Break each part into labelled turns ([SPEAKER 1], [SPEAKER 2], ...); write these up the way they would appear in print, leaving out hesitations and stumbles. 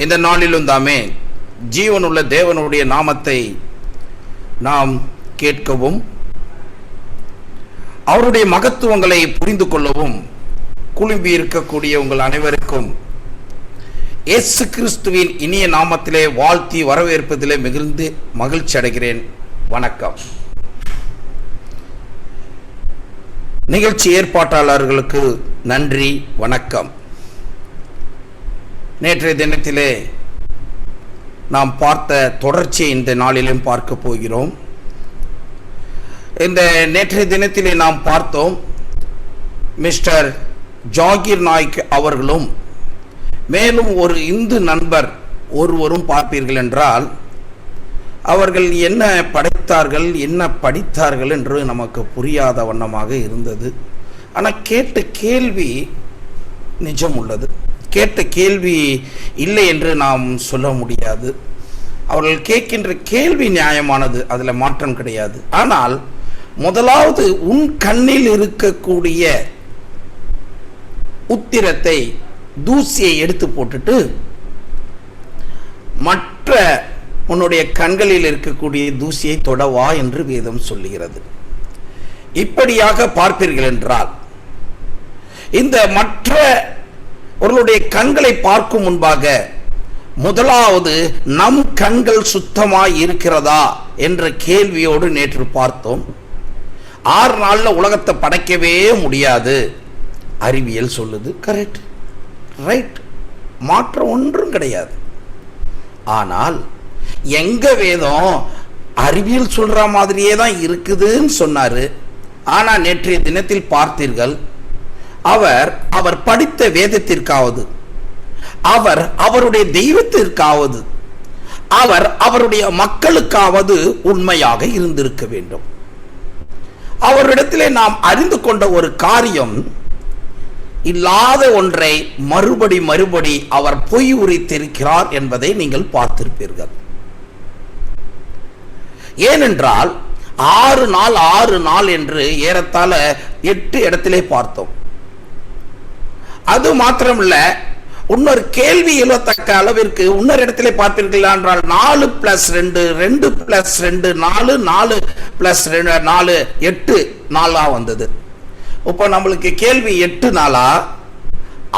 [SPEAKER 1] இந்த நாளிலும் தாமே ஜீவனுள்ள தேவனுடைய நாமத்தை நாம் கேட்கவும் அவருடைய மகத்துவங்களை புரிந்து கொள்ளவும் குழும்பி இருக்கக்கூடிய உங்கள் அனைவருக்கும் இயேசு கிறிஸ்துவின் இனிய நாமத்திலே வாழ்த்தி வரவேற்பதிலே மிகுந்து மகிழ்ச்சி அடைகிறேன். வணக்கம். நிகழ்ச்சி ஏற்பாட்டாளர்களுக்கு நன்றி, வணக்கம். நேற்றைய தினத்திலே நாம் பார்த்த தொடர்ச்சியை இந்த நாளிலும் பார்க்க போகிறோம். இந்த நேற்றைய தினத்திலே நாம் பார்த்தோம், மிஸ்டர் ஜாகிர் நாய்க் அவர்களும் மேலும் ஒரு இந்து நண்பர் ஒருவரும் பார்ப்பீர்கள் என்றால் அவர்கள் என்ன படைத்தார்கள் என்ன படித்தார்கள் என்று நமக்கு புரியாத வண்ணமாக இருந்தது. ஆனால் கேட்ட கேள்வி நிஜம் உள்ளது. கேட்ட கேள்வி இல்லை என்று நாம் சொல்ல முடியாது. அவர்கள் கேட்கின்ற கேள்வி நியாயமானது, அதில் மாற்றம் கிடையாது. ஆனால் முதலாவது உன் கண்ணில் இருக்கக்கூடிய உத்திரத்தை தூசியை எடுத்து போட்டுட்டு மற்ற உன்னுடைய கண்களில் இருக்கக்கூடிய தூசியை தொடவா என்று வேதம் சொல்லுகிறது. இப்படியாக பார்ப்பீர்கள் என்றால் இந்த மற்ற அவர்களுடைய கண்களை பார்க்கும் முன்பாக முதலாவது நம் கண்கள் சுத்தமாய் இருக்கிறதா என்ற கேள்வியோடு நேற்று பார்த்தோம். 6 நாள்ல உலகத்தை படைக்கவே முடியாது அறிவியல் சொல்லுது. கரெக்ட், ரைட், மாற்றம் ஒன்றும் கிடையாது. ஆனால் எங்க வேதம் அறிவியல் சொல்ற மாதிரியே தான் இருக்குதுன்னு சொன்னாரு. ஆனா நேற்றைய தினத்தில் பார்த்தீர்கள், அவர் படித்த வேதத்திற்காவது, அவருடைய தெய்வத்திற்காவது, அவருடைய மக்களுக்காவது உண்மையாக இருந்திருக்க வேண்டும். அவரிடத்திலே நாம் அறிந்து கொண்ட ஒரு காரியம், இல்லாத ஒன்றை மறுபடி அவர் பொய் உரைத்திருக்கிறார் என்பதை நீங்கள் பார்த்திருப்பீர்கள். ஏனென்றால் 6 நாள் என்று ஏறத்தாழ 8 இடத்திலே பார்த்தோம். அது மாத்திரமல்ல, இன்னொரு கேள்வி எழுவத்தக்க அளவிற்கு இன்னொரு இடத்திலே பார்ப்பீர்கள் என்றால் 4 + 2 2 + 2 4 4 + 2 4 8 நாளா வந்தது. இப்போ நம்மளுக்கு கேள்வி 8 நாளா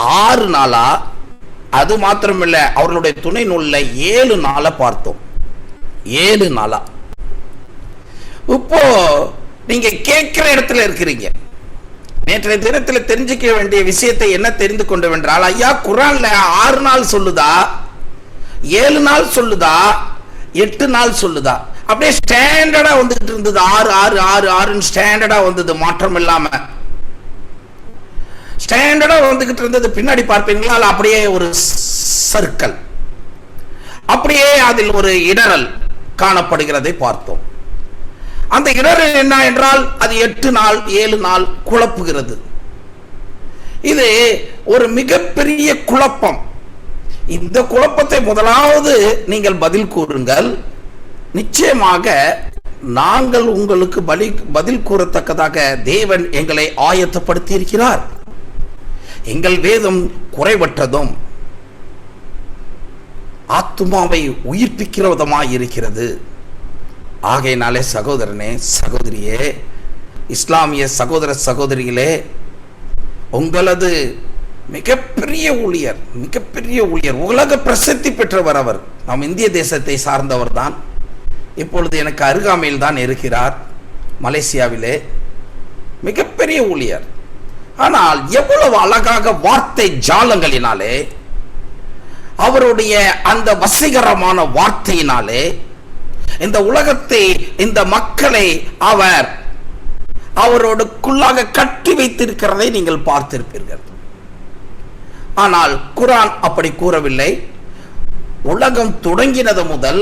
[SPEAKER 1] 6 நாளா? அது மாத்திரமில்ல, அவர்களுடைய துணை நூல்ல 7 நாளை பார்த்தோம். 7 நாளா? இப்போ நீங்க கேட்கிற இடத்துல இருக்கிறீங்க. நேற்றைய தினத்தில் தெரிஞ்சுக்க வேண்டிய விஷயத்தை என்ன தெரிந்து கொண்டு வென்றால், ஐயா குர்ஆன்ல 6 நாள் சொல்லுதா, 7 நாள் சொல்லுதா, 8 நாள் சொல்லுதா? அப்படியே ஸ்டாண்டர்டா வந்துட்டு இருந்தது. 6 6 6 6 ஸ்டாண்டர்டா வந்தது, மாற்றம் இல்லாம ஸ்டாண்டர்டா வந்துகிட்டு இருந்தது. பின்னாடி பார்ப்பீங்களா, அப்படியே ஒரு சர்க்கிள், அப்படியே அதில் ஒரு இடரல் காணப்படுகிறதை பார்த்தோம். அந்த இடரல் என்ன என்றால், அது 8 நாள் 7 நாள் குழப்புகிறது. இது ஒரு மிகப்பெரிய குழப்பம். இந்த குழப்பத்தை முதலாவது நீங்கள் பதில் கூறுங்கள். நிச்சயமாக நாங்கள் உங்களுக்கு பதில் கூறத்தக்கதாக தேவன் எங்களை ஆயத்தப்படுத்தி இருக்கிறார். எங்கள் வேதம் குறைவற்றதும் ஆத்துமாவை உயிர்ப்பிக்கிற விதமாய் இருக்கிறது. ஆகையினாலே சகோதரனே, சகோதரியே, இஸ்லாமிய சகோதர சகோதரிகளே, உங்களது மிகப்பெரிய ஊழியர், உலக பிரசித்தி பெற்றவர். அவர் நாம் இந்திய தேசத்தை சார்ந்தவர் தான். இப்பொழுது எனக்கு அருகாமையில் தான் இருக்கிறார், மலேசியாவிலே. மிகப்பெரிய ஊழியர். ஆனால் எவ்வளவு அழகாக வார்த்தை ஜாலங்களினாலே, அவருடைய அந்த வசீகரமான வார்த்தையினாலே இந்த உலகத்தை, இந்த மக்களை அவரோடுக்குள்ளாக கட்டி வைத்திருக்கிறதை நீங்கள் பார்த்திருப்பீர்கள். ஆனால் குர்ஆன் அப்படி கூறவில்லை. உலகம் தொடங்கினது முதல்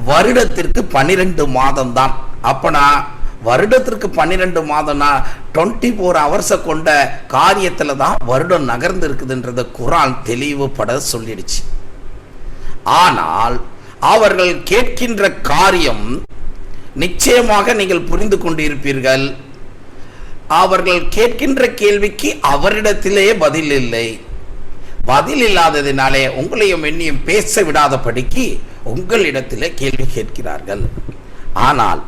[SPEAKER 1] வருடத்திற்கு 12 மாதம் தான். அப்பனா வருடத்திற்கு 12 மாதம்னா 24 hours கொண்ட காரியத்துல தான் வருடம் நகர்ந்து இருக்குதுன்றத குர்ஆன் தெளிவுபட சொல்லிடுச்சு. ஆனால் அவர்கள் கேட்கின்ற காரியம் நிச்சயமாக நீங்கள் புரிந்து கொண்டிருப்பீர்கள். அவர்கள் கேட்கின்ற கேள்விக்கு அவரிடத்திலே பதில் இல்லை. பதில் இல்லாததினாலே உங்களையும் என்னையும் பேச விடாதபடிக்கு உங்களிடத்திலே கேள்வி கேட்கிறார்கள். ஆனால்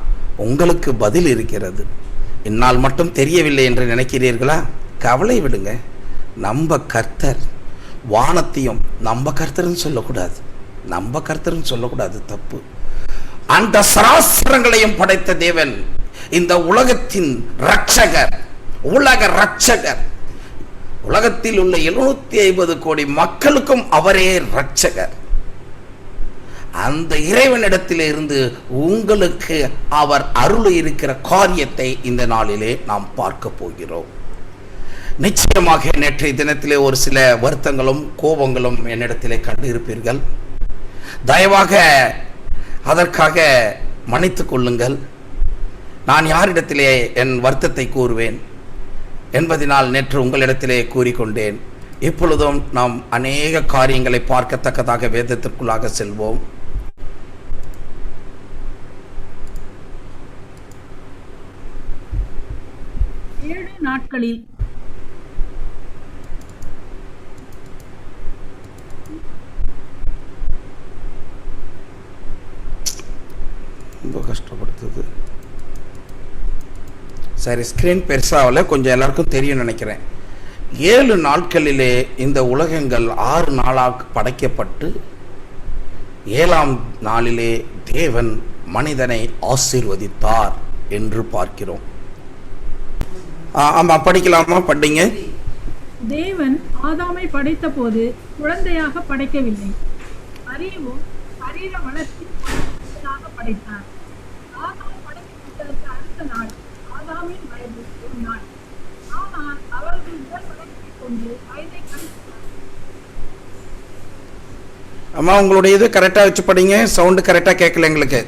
[SPEAKER 1] உங்களுக்கு பதில் இருக்கிறது. என்னால் மட்டும் தெரியவில்லை என்று நினைக்கிறீர்களா? கவலை விடுங்க. நம்ம கர்த்தர் வானத்தையும் நம்ம கர்த்தர்னு சொல்லக்கூடாது, நம்ம கர்த்தர்னு சொல்லக்கூடாது, தப்பு. அந்த சராசரங்களையும் படைத்த தேவன், இந்த உலகத்தின் ரட்சகர், உலக ரட்சகர், உலகத்தில் உள்ள 750 கோடி மக்களுக்கும் அவரே ரட்சகர். அந்த இறைவனிடத்தில் இருந்து உங்களுக்கு அவர் அருள் இருக்கிற காரியத்தை இந்த நாளிலே நாம் பார்க்க போகிறோம். நிச்சயமாக நேற்றைய தினத்திலே ஒரு சில வருத்தங்களும் கோபங்களும் என்னிடத்திலே கண்டு இருப்பீர்கள். தயவாக அதற்காக மன்னித்துக் கொள்ளுங்கள். நான் யாரிடத்திலே என் வருத்தத்தை கூறுவேன் என்பதனால் நேற்று உங்களிடத்திலே கூறிக்கொண்டேன். இப்பொழுதும் நாம் அநேக காரியங்களை பார்க்கத்தக்கதாக வேதத்திற்குள்ளாக செல்வோம்.
[SPEAKER 2] நாட்களில்
[SPEAKER 1] ரொம்ப கஷ்டப்படுத்துது. சரி, ஸ்கிரீன் பெருசாகல, கொஞ்சம் எல்லாருக்கும் தெரியும் நினைக்கிறேன். 7 நாட்களிலே இந்த உலகங்கள் 6 நாளாக படைக்கப்பட்டு 7ஆம் நாளிலே தேவன் மனிதனை ஆசீர்வதித்தார் என்று பார்க்கிறோம். ஆமா, படிக்கலாமா? படிங்க.
[SPEAKER 2] தேவன் ஆதாமை படைத்த போது குழந்தையாக படைக்கவில்லை, அறிவும் சரீர வளர்ச்சியாக படைத்தார். ஆதாம் படைக்கப்பட்டதற்கு அடுத்த நாள் ஆதாமின் வயது 1 நாள். ஆனால் அவர்கள் உடல் வளர்ச்சி கொண்டு வயதை கழித்தார்.
[SPEAKER 1] அம்மா, உங்களுடைய இது கரெக்டா வச்சு படிங்க. சவுண்டு கரெக்டா கேட்கல எங்களுக்கு.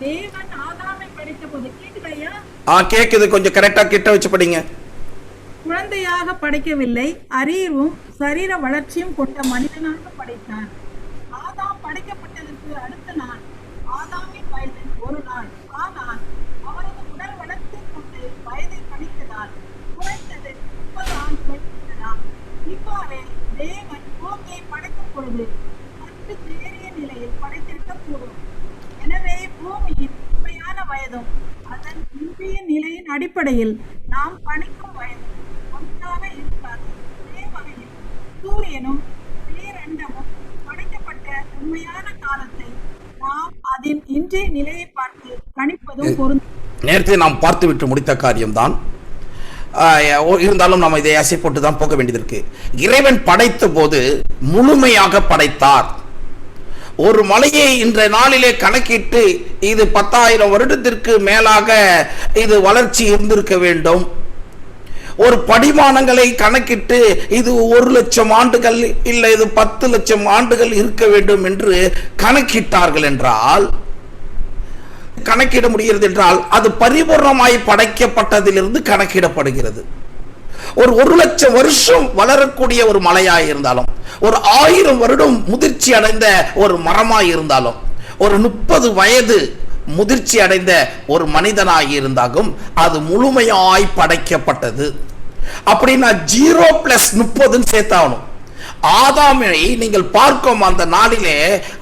[SPEAKER 2] தேவன் ஆதாமை படைத்த போது, கேக்குதையா?
[SPEAKER 1] கேக்குது. கொஞ்சம் கரெக்டா கிட்ட வச்சு படிங்க.
[SPEAKER 2] குழந்தையாக படைக்கவில்லை, அறிவும் சரீர வளர்ச்சியும் கொண்ட மனிதனாக படைத்தார். ஆதாம் படைக்கப்பட்டதற்கு அடுத்த நாள் ஆதாமின் வயது 1 நாள். ஆனால் அவரது உடல் வளர்ச்சி கொண்டு வயதை கணித்ததால் குறைந்தது 30 ஆண்டுகள் இருந்ததாம். இவ்வாறே தேவன் பூமியை படைக்கும் பொழுது சற்று தேறிய நிலையில் படைத்திருக்கக்கூடும். எனவே பூமியின் உண்மையான வயதும் அதன் இன்றைய நிலையின் அடிப்படையில் நாம் பணிக்கும் வயது ஒன்றாக இருக்காது. அதே வகையில் சூரியனும் பேரண்டமும் படைக்கப்பட்ட உண்மையான காலத்தை நாம் அதன் இன்றைய நிலையை பார்த்து கணிப்பதும் பொருந்தும்.
[SPEAKER 1] நேரத்தை நாம் பார்த்து விட்டு முடித்த காரியம்தான். இருந்தாலும் நாம் இதை அசை போட்டு தான் போக வேண்டியது இருக்கு. இறைவன் படைத்த போது முழுமையாக படைத்தார். ஒரு மலையை இன்றைய நாளிலே கணக்கிட்டு இது 10,000 வருடத்திற்கு மேலாக இது வளர்ச்சி இருந்திருக்க வேண்டும். ஒரு படிமானங்களை கணக்கிட்டு இது 1,00,000 ஆண்டுகள் இல்லை இது 10 லட்சம் ஆண்டுகள் இருக்க வேண்டும் என்று கணக்கிட்டார்கள் என்றால், கணக்கிட முடிகிறது என்றால் அது பரிபூர்ணமாய் படைக்கப்பட்டதிலிருந்து கணக்கிடப்படுகிறது. ஒரு 1,00,000 வருஷம் வளரக்கூடிய ஒரு மலையாய் இருந்தாலும், ஒரு 1000 வருடம் முதிர்ச்சி அடைந்த ஒரு மரமாய் இருந்தாலும், ஒரு 30 வயது முதிர்ச்சி அடைந்த ஒரு மனிதனாகி இருந்தாலும் அது முழுமையாய் படைக்கப்பட்டது. அப்படின்னா 0+30 சேர்த்தாகணும். ஆதாமை நீங்கள் பார்க்கும் அந்த நாளிலே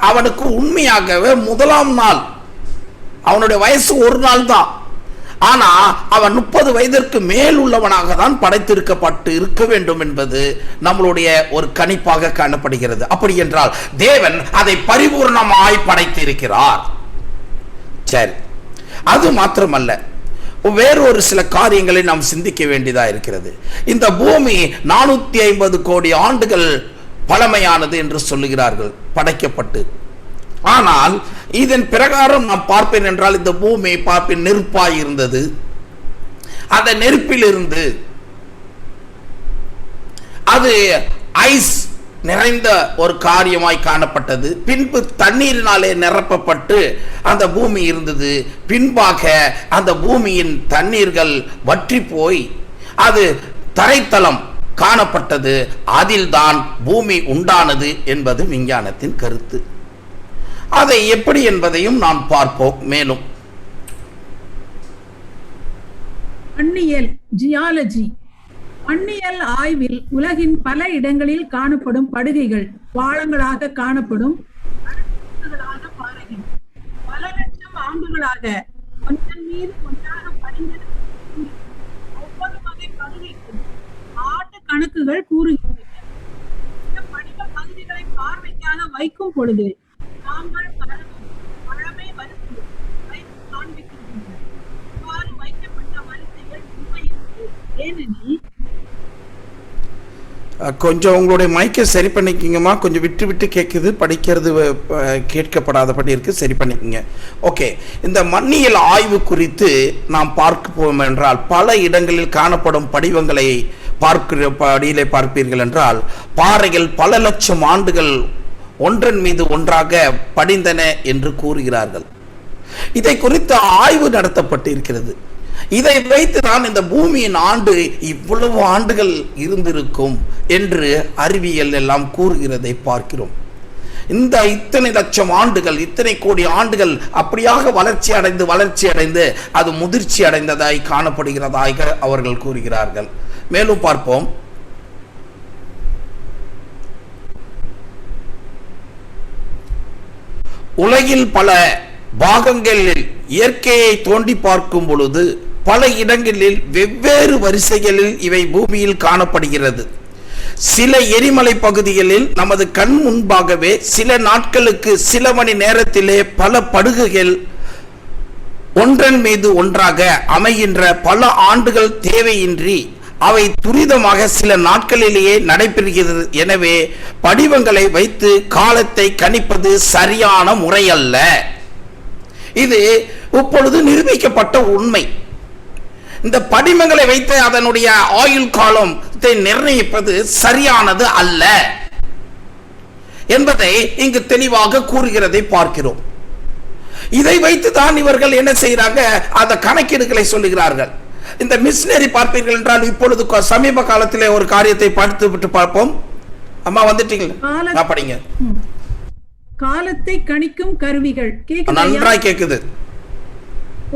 [SPEAKER 1] அவனுக்கு உண்மையாகவே 1ஆம் நாள், அவனுடைய வயசு 1 நாள் தான். ஆனா அவன் 30 வயதிற்கு மேல் உள்ளவனாக தான் படைத்திருக்கப்பட்டு இருக்க வேண்டும் என்பது நம்மளுடைய ஒரு கணிப்பாக காணப்படுகிறது. அப்படி என்றால் தேவன் அதை பரிபூர்ணமாய் படைத்திருக்கிறார். சரி, அது மாத்திரமல்ல, வேறொரு சில காரியங்களை நாம் சிந்திக்க வேண்டியதா இருக்கிறது. இந்த பூமி 450 கோடி ஆண்டுகள் பழமையானது என்று சொல்லுகிறார்கள் படைக்கப்பட்டு. ஆனால் இதன் பிரகாரம் நாம் பார்ப்பேன் என்றால் இந்த பூமி பார்ப்பேன் நெருப்பாய் இருந்தது. அந்த நெருப்பிலிருந்து அது ஐஸ் நிறைந்த ஒரு காரியமாய் காணப்பட்டது. பின்பு தண்ணீரினாலே நிரப்பப்பட்டு அந்த பூமி இருந்தது. பின்பாக அந்த பூமியின் தண்ணீர்கள் வற்றி போய் அது தரைத்தளம் காணப்பட்டது. அதில்தான் பூமி உண்டானது என்பது விஞ்ஞானத்தின் கருத்து. அதை எப்படி என்பதையும் நாம் பார்ப்போம். மேலும்
[SPEAKER 2] அந்நியல் ஜியாலஜி. மண்ணியல் ஆய்வில் உலகின் பல இடங்களில் காணப்படும் படுகைகள், பாளங்களாக காணப்படும் அடுக்குகளாக பாறைகள் பல லட்சம் ஆண்டுகளாக ஒன்றன் மீது ஒன்றாக படிந்திருக்கும் ஒவ்வொரு வகை படுகைக்கும் ஆண்டு கணக்குகள் கூறுகின்றன. இந்த படிவ பகுதிகளை பார்வைக்காக வைக்கும் பொழுது நாங்கள் பழமை வரிசையில் வைத்து காண்பிக்கின்றன. இவ்வாறு வைக்கப்பட்ட வரிசைகள் உண்மையில்லை. ஏனெனில்
[SPEAKER 1] கொஞ்சம் உங்களுடைய மைக்கை சரி பண்ணிக்கிங்கம்மா. கொஞ்சம் விட்டு விட்டு கேட்குது, படிக்கிறது கேட்கப்படாதபடி இருக்கு, சரி பண்ணிக்கோங்க. ஓகே, இந்த மண்ணியல் ஆய்வு குறித்து நாம் பார்க்க போவோம் என்றால் பல இடங்களில் காணப்படும் படிவங்களை படியிலே பார்ப்பீர்கள் என்றால் பாறைகள் பல லட்சம் ஆண்டுகள் ஒன்றன் மீது ஒன்றாக படிந்தன என்று கூறுகிறார்கள். இதை குறித்து ஆய்வு நடத்தப்பட்டிருக்கிறது. இதை வைத்து தான் இந்த பூமியின் ஆண்டு இவ்வளவு ஆண்டுகள் இருந்திருக்கும் என்று அறிவியல் எல்லாம் கூறுகிறதை பார்க்கிறோம். இந்த இத்தனை லட்சம் ஆண்டுகள், இத்தனை கோடி ஆண்டுகள் அப்படியாக வளர்ச்சி அடைந்து அது முதிர்ச்சி அடைந்ததாய் காணப்படுகிறதாக அவர்கள் கூறுகிறார்கள். மேலும் பார்ப்போம். உலகில் பல பாகங்களில் இயற்கையை தோண்டி பார்க்கும் பொழுது பல இடங்களில் வெவ்வேறு வரிசைகளில் இவை பூமியில் காணப்படுகிறது. சில எரிமலை பகுதிகளில் நமது கண் முன்பாகவே சில நாட்களுக்கு சில மணி நேரத்திலே பல படுகைகள் ஒன்றன் மீது ஒன்றாக அமைகின்ற பல ஆண்டுகள் தேவையின்றி அவை துரிதமாக சில நாட்களிலேயே நடைபெறுகிறது. எனவே படிவங்களை வைத்து காலத்தை கணிப்பது சரியான முறை அல்ல. இது இப்பொழுது நிரூபிக்கப்பட்ட உண்மை. இந்த படிமங்களை வைத்து அதனுடைய ஆயுள் காலத்தை நிர்ணயிப்பது சரியானது அல்ல என்பதை இங்கு தெளிவாக கூறுகிறதை பார்க்கிறோம். இதை வைத்து தான் இவர்கள் என்ன செய்கிறாங்க, அந்த கணக்கீடுகளை சொல்லுகிறார்கள். இந்த மிஷினரி பார்ப்பீர்கள் என்றால் இப்பொழுது சமீப காலத்திலே ஒரு காரியத்தை பார்த்து விட்டு பார்ப்போம். அம்மா வந்துட்டீங்களா? படிங்க.
[SPEAKER 2] காலத்தை கணிக்கும் கருவிகள்.
[SPEAKER 1] நன்றாய் கேக்குது.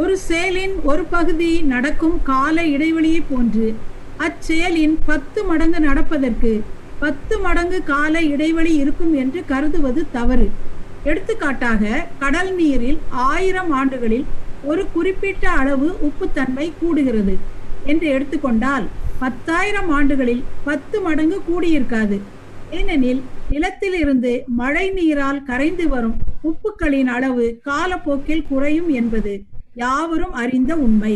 [SPEAKER 2] ஒரு செயலின் ஒரு பகுதி நடக்கும் கால இடைவெளியை போன்று அச்செயலின் 10 மடங்கு நடப்பதற்கு 10 மடங்கு கால இடைவெளி இருக்கும் என்று கருதுவது தவறு. எடுத்துக்காட்டாக, கடல் நீரில் 1000 ஆண்டுகளில் ஒரு குறிப்பிட்ட அளவு உப்புத்தன்மை கூடுகிறது என்று எடுத்துக்கொண்டால் 10,000 ஆண்டுகளில் 10 மடங்கு கூடியிருக்காது. ஏனெனில் நிலத்தில் இருந்து மழை நீரால் கரைந்து வரும் உப்புக்களின் அளவு காலப்போக்கில் குறையும் என்பது யாவரும் அறிந்த உண்மை.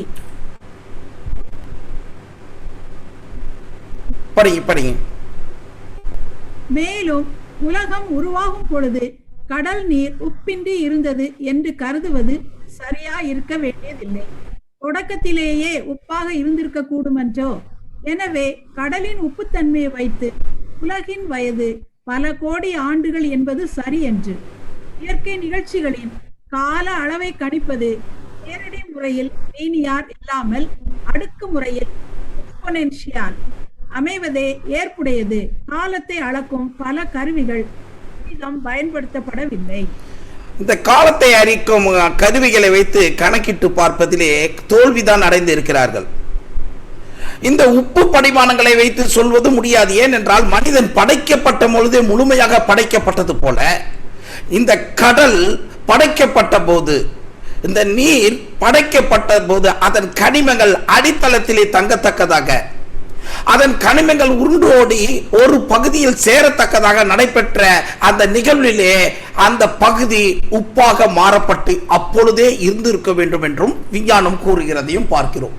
[SPEAKER 2] மேலும் உலகம் உருவாகும் பொழுது கடல் நீர் உப்பின்றி இருந்தது என்று கருதுவது சரியா இருக்க வேண்டியதில்லை. தொடக்கத்திலேயே உப்பாக இருந்திருக்க கூடுமென்றோ. எனவே கடலின் உப்புத்தன்மையை வைத்து உலகின் வயது பல கோடி ஆண்டுகள் என்பது சரி என்று. இயற்கை நிகழ்ச்சிகளின் கால அளவை கணிப்பது நேரடி முறையில் லீனியர் இல்லாமல் அடுக்கு முறையில் எக்ஸ்போனென்ஷியல் அமைவதே ஏற்புடையது. காலத்தை அளக்கும் பல கருவிகள் பயன்படுத்தப்படவில்லை.
[SPEAKER 1] இந்த காலத்தை அறிக்கும் கருவிகளை வைத்து கணக்கிட்டு பார்ப்பதிலே தோல்விதான் அடைந்து இருக்கிறார்கள். இந்த உப்பு படிமானங்களை வைத்து சொல்வது முடியாது. ஏனென்றால் மனிதன் படைக்கப்பட்ட பொழுதே முழுமையாக படைக்கப்பட்டது போல இந்த கடல் படைக்கப்பட்ட போது, இந்த நீர் படைக்கப்பட்ட போது அதன் கனிமங்கள் அடித்தளத்திலே தங்கத்தக்கதாக, அதன் கனிமங்கள் உருண்டோடி ஒரு பகுதியில் சேரத்தக்கதாக நடைபெற்ற அந்த நிகழ்விலே அந்த பகுதி உப்பாக மாறப்பட்டு அப்பொழுதே இருந்திருக்க வேண்டும் என்றும் விஞ்ஞானம் கூறுகிறதையும் பார்க்கிறோம்.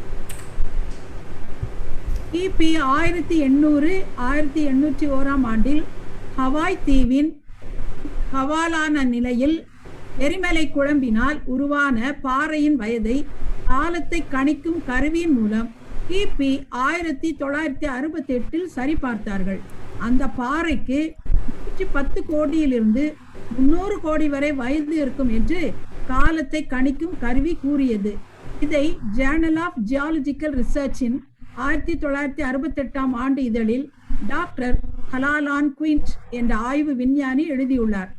[SPEAKER 2] கிபி 1800-1801 ஆண்டில் ஹவாய் தீவின் ஹவாலான நிலையில் எரிமலை குழம்பினால் உருவான பாறையின் வயதை காலத்தை கணிக்கும் கருவியின் மூலம் கிபி 1968 சரிபார்த்தார்கள். அந்த பாறைக்கு 110 கோடியிலிருந்து 300 கோடி வரை வயது இருக்கும் என்று காலத்தை கணிக்கும் கருவி கூறியது. இதை ஜேர்னல் ஆஃப் ஜியாலஜிக்கல் ரிசர்ச்சின் 1968 ஆண்டு இதழில் டாக்டர் ஹலாலான் குவிண்ட் என்ற ஆய்வு விஞ்ஞானி எழுதியுள்ளார்.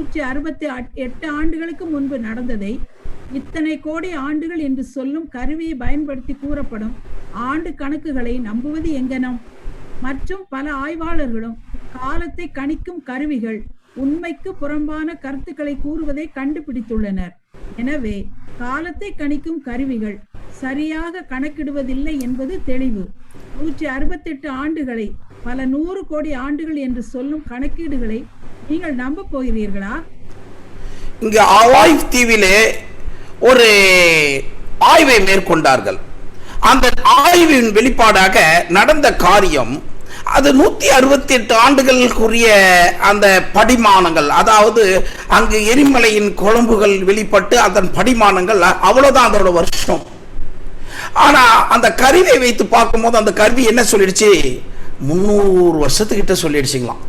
[SPEAKER 2] 168 ஆண்டுகளுக்கு முன்பு நடந்ததை இத்தனை கோடி ஆண்டுகள் என்று சொல்லும் கருவியை பயன்படுத்தி கூறப்படும் ஆண்டு கணக்குகளை நம்புவது எங்கனம்? மற்றும் பல ஆய்வாளர்களும் காலத்தை கணிக்கும் கருவிகள் உண்மைக்கு புறம்பான கருத்துக்களை கூறுவதை கண்டுபிடித்துள்ளனர். எனவே காலத்தை கணிக்கும் கருவிகள் சரியாக கணக்கிடுவதில்லை என்பது தெளிவு. 168 ஆண்டுகளை பல 100 கோடி ஆண்டுகள் என்று சொல்லும் கணக்கீடுகளை நீங்கள் நம்ப போகிறீர்களா?
[SPEAKER 1] இங்கு ஹவாய் தீவிலே ஒரு ஆய்வை மேற்கொண்டார்கள். அந்த ஆய்வின் வெளிப்பாடாக நடந்த காரியம், அது 168 ஆண்டுகளுக்குரிய அந்த படிமானங்கள், அதாவது அங்கு எரிமலையின் குழம்புகள் வெளிப்பட்டு அதன் படிமானங்கள், அவ்வளவுதான் அதோட வருஷம். ஆனா அந்த கருவியை வைத்து பார்க்கும்போது அந்த கருவி என்ன சொல்லிடுச்சு? 300 வருஷத்துக்கிட்ட சொல்லிடுச்சுங்களாம்.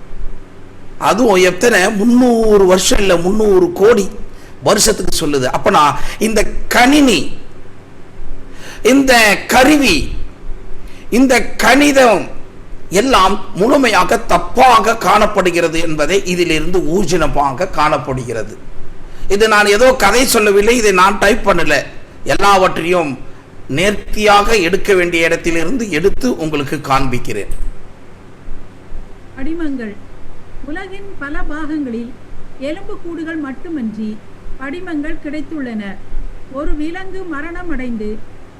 [SPEAKER 1] அதுவும் எத்தனை? 300 வருஷம் இல்ல, 300 கோடி வருஷத்துக்கு சொல்லுது. அப்பனா இந்த கணினி, இந்த கருவி, இந்த கணிதம் எல்லாம் முழுமையாக தப்பாக காணப்படுகிறது என்பதை இதிலிருந்து ஊர்ஜினமாக காணப்படுகிறது. இது நான் ஏதோ கதை சொல்லவில்லை, இதை நான் டைப் பண்ணல. எல்லாவற்றையும் நேர்த்தியாக எடுக்க வேண்டிய இடத்திலிருந்து எடுத்து உங்களுக்கு காண்பிக்கிறேன்.
[SPEAKER 2] படிமங்கள் உலகின் பல பாகங்களில் எலும்புக்கூடுகள் மட்டுமின்றி படிமங்கள் கிடைத்துள்ளன. ஒரு விலங்கு மரணம் அடைந்து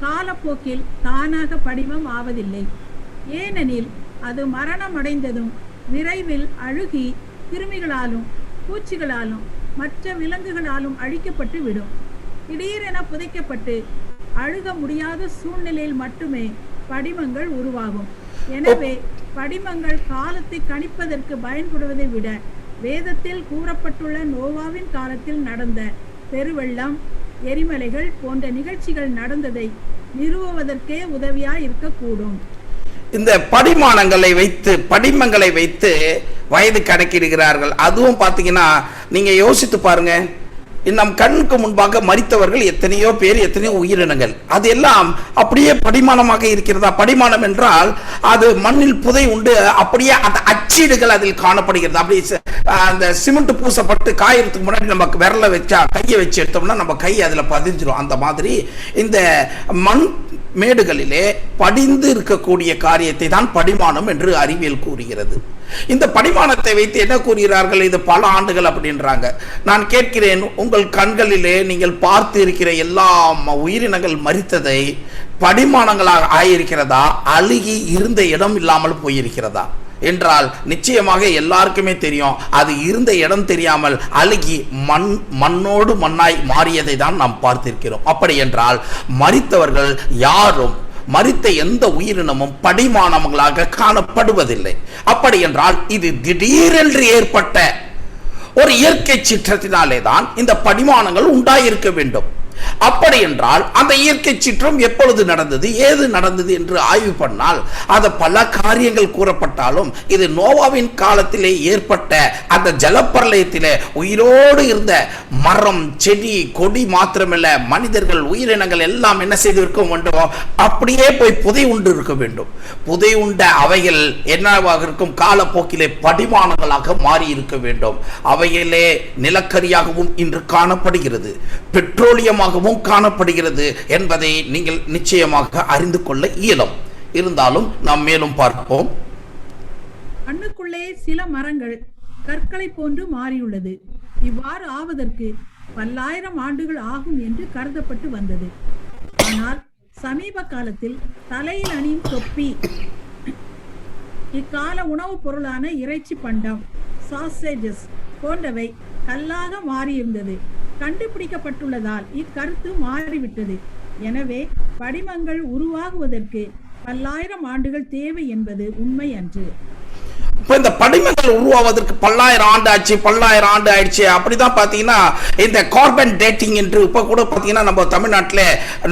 [SPEAKER 2] காலப்போக்கில் தானாக படிமம் ஆவதில்லை. ஏனெனில் அது மரணம் அடைந்ததும் விரைவில் அழுகி கிருமிகளாலும் பூச்சிகளாலும் மற்ற விலங்குகளாலும் அழிக்கப்பட்டு விடும். திடீரென புதைக்கப்பட்டு அழுக முடியாத சூழ்நிலையில் மட்டுமே படிமங்கள் உருவாகும். எனவே படிமங்கள் காலத்தை கணிப்பதற்கு பயன்படுவதை விட வேதத்தில் கூறப்பட்டுள்ள நோவாவின் காலத்தில் நடந்த பெருவெள்ளம், எரிமலைகள் போன்ற நிகழ்ச்சிகள் நடந்ததை நிறுவுவதற்கே உதவியா இருக்கக்கூடும்.
[SPEAKER 1] இந்த படிமங்களை வைத்து வயது கணக்கிடுகிறார்கள். அதுவும் பார்த்தீங்கன்னா நீங்க யோசித்து பாருங்க, நம் கண்ணுக்கு முன்பாக மரித்தவர்கள் எத்தனையோ பேர், எத்தனையோ உயிரினங்கள், அது எல்லாம் அப்படியே படிமானமாக இருக்கிறதா? படிமானம் என்றால் அது மண்ணில் புதை உண்டு, அப்படியே அந்த அச்சீடுகள் அதில் காணப்படுகிறது. அப்படி அந்த சிமெண்ட் பூசப்பட்டு காயறதுக்கு முன்னாடி நம்ம விரல வச்சா, கையை வச்சு எடுத்தோம்னா நம்ம கை அதில் பதிஞ்சிடும். அந்த மாதிரி இந்த மண் மேடுகளிலே படிந்து இருக்கக்கூடிய காரியத்தை தான் படிமானம் என்று அறிவியல் கூறுகிறது. இந்த படிமானத்தை வைத்து என்ன கூறுகிறார்கள்? இது பல ஆண்டுகள் அப்படின்றாங்க. நான் கேட்கிறேன், உங்கள் கண்களிலே நீங்கள் பார்த்து இருக்கிற எல்லா உயிரினங்கள் மரித்ததை படிமானங்களாக ஆயிருக்கிறதா, அழுகி இருந்த இடம் இல்லாமல் போயிருக்கிறதா என்றால் நிச்சயமாக எல்லாருக்குமே தெரியும், அது இருந்த இடம் தெரியாமல் அழுகி மண்ணோடு மண்ணாய் மாறியதை தான் நாம் பார்த்திருக்கிறோம். அப்படி என்றால் மரித்தவர்கள் யாரும், மரித்த எந்த உயிரினமும் படிமானங்களாக காணப்படுவதில்லை. அப்படி என்றால் இது திடீரென்று ஏற்பட்ட ஒரு இயற்கை சீற்றத்தினாலே தான் இந்த படிமானங்கள் உண்டாயிருக்க வேண்டும். அப்படி என்றால் அந்த இயற்கை சீற்றம் எப்பொழுது நடந்தது, ஏது நடந்தது என்று ஆய்வு பண்ணால் அது பல காரியங்கள் கூறப்பட்டாலும் இது நோவாவின் காலத்திலே ஏற்பட்ட அந்த ஜலப்பிரளயத்திலே உயிரோடு இருந்த மரம், செடி, கொடி மாத்திரமல்ல, மனிதர்கள், உயிரினங்கள் எல்லாம் என்ன செய்திருக்க வேண்டும்? அப்படியே போய் புதை உண்டு இருக்க வேண்டும். புதை உண்ட அவைகள் என்னவாக இருக்கும்? காலப்போக்கிலே படிமானங்களாக மாறி இருக்க வேண்டும். அவைகளே நிலக்கரியாகவும் இன்று காணப்படுகிறது, பெட்ரோலியமாக காணப்படுகிறது என்பதை நீங்கள் நிச்சயமாக அறிந்து கொள்ள இயலும். இருந்தாலும் நாம் மேலும் பார்ப்போம்.
[SPEAKER 2] கண்ணுக்குள்ளே சில மரங்கள் கற்களை போன்று மாறியுள்ளது. இவ்வாறு ஆவதற்கு பல்லாயிரம் ஆண்டுகள் ஆகும் என்று கருதப்பட்டு வந்தது. ஆனால் சமீப காலத்தில் தலையில் அணியும் தொப்பி, இக்கால உணவுப் பொருளான இறைச்சி பண்டம், சாசேஜஸ் போன்றவை கல்லாக மாறியிருந்தது கண்டுபிடிக்கப்பட்டுள்ளதால் இக்கருத்து மாறிவிட்டது. எனவே படிமங்கள் உருவாகுவதற்கு பல்லாயிரம் ஆண்டுகள் தேவை என்பது உண்மை அன்று.
[SPEAKER 1] இப்போ இந்த படிமங்கள் உருவாவதற்கு பல்லாயிரம் ஆண்டு ஆச்சு, பல்லாயிரம் ஆண்டு ஆயிடுச்சு. அப்படிதான் பார்த்தீங்கன்னா இந்த கார்பன் டேட்டிங் என்று இப்போ கூட பார்த்தீங்கன்னா நம்ம தமிழ்நாட்டில்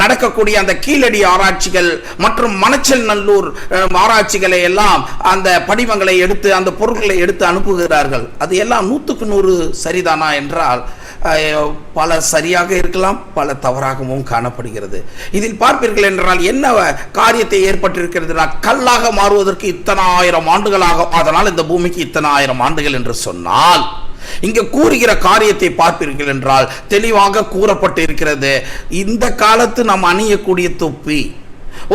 [SPEAKER 1] நடக்கக்கூடிய அந்த கீழடி ஆராய்ச்சிகள் மற்றும் மணச்சல் நல்லூர் ஆராய்ச்சிகளை எல்லாம் அந்த படிமங்களை எடுத்து, அந்த பொருட்களை எடுத்து அனுப்புகிறார்கள். அது எல்லாம் 100க்கு 100 சரிதானா என்றால் பல சரியாக இருக்கலாம், பல தவறாகவும் காணப்படுகிறது. இதில் பார்ப்பீர்கள் என்றால் என்ன காரியத்தை ஏற்பட்டிருக்கிறது? கல்லாக மாறுவதற்கு இத்தனை ஆயிரம் ஆண்டுகளாக, அதனால் இந்த பூமிக்கு இத்தனை ஆயிரம் ஆண்டுகள் என்று சொன்னால், இங்க கூறுகிற காரியத்தை பார்ப்பீர்கள் என்றால் தெளிவாக கூறப்பட்டு இருக்கிறது. இந்த காலத்து நாம் அணியக்கூடிய தொப்பி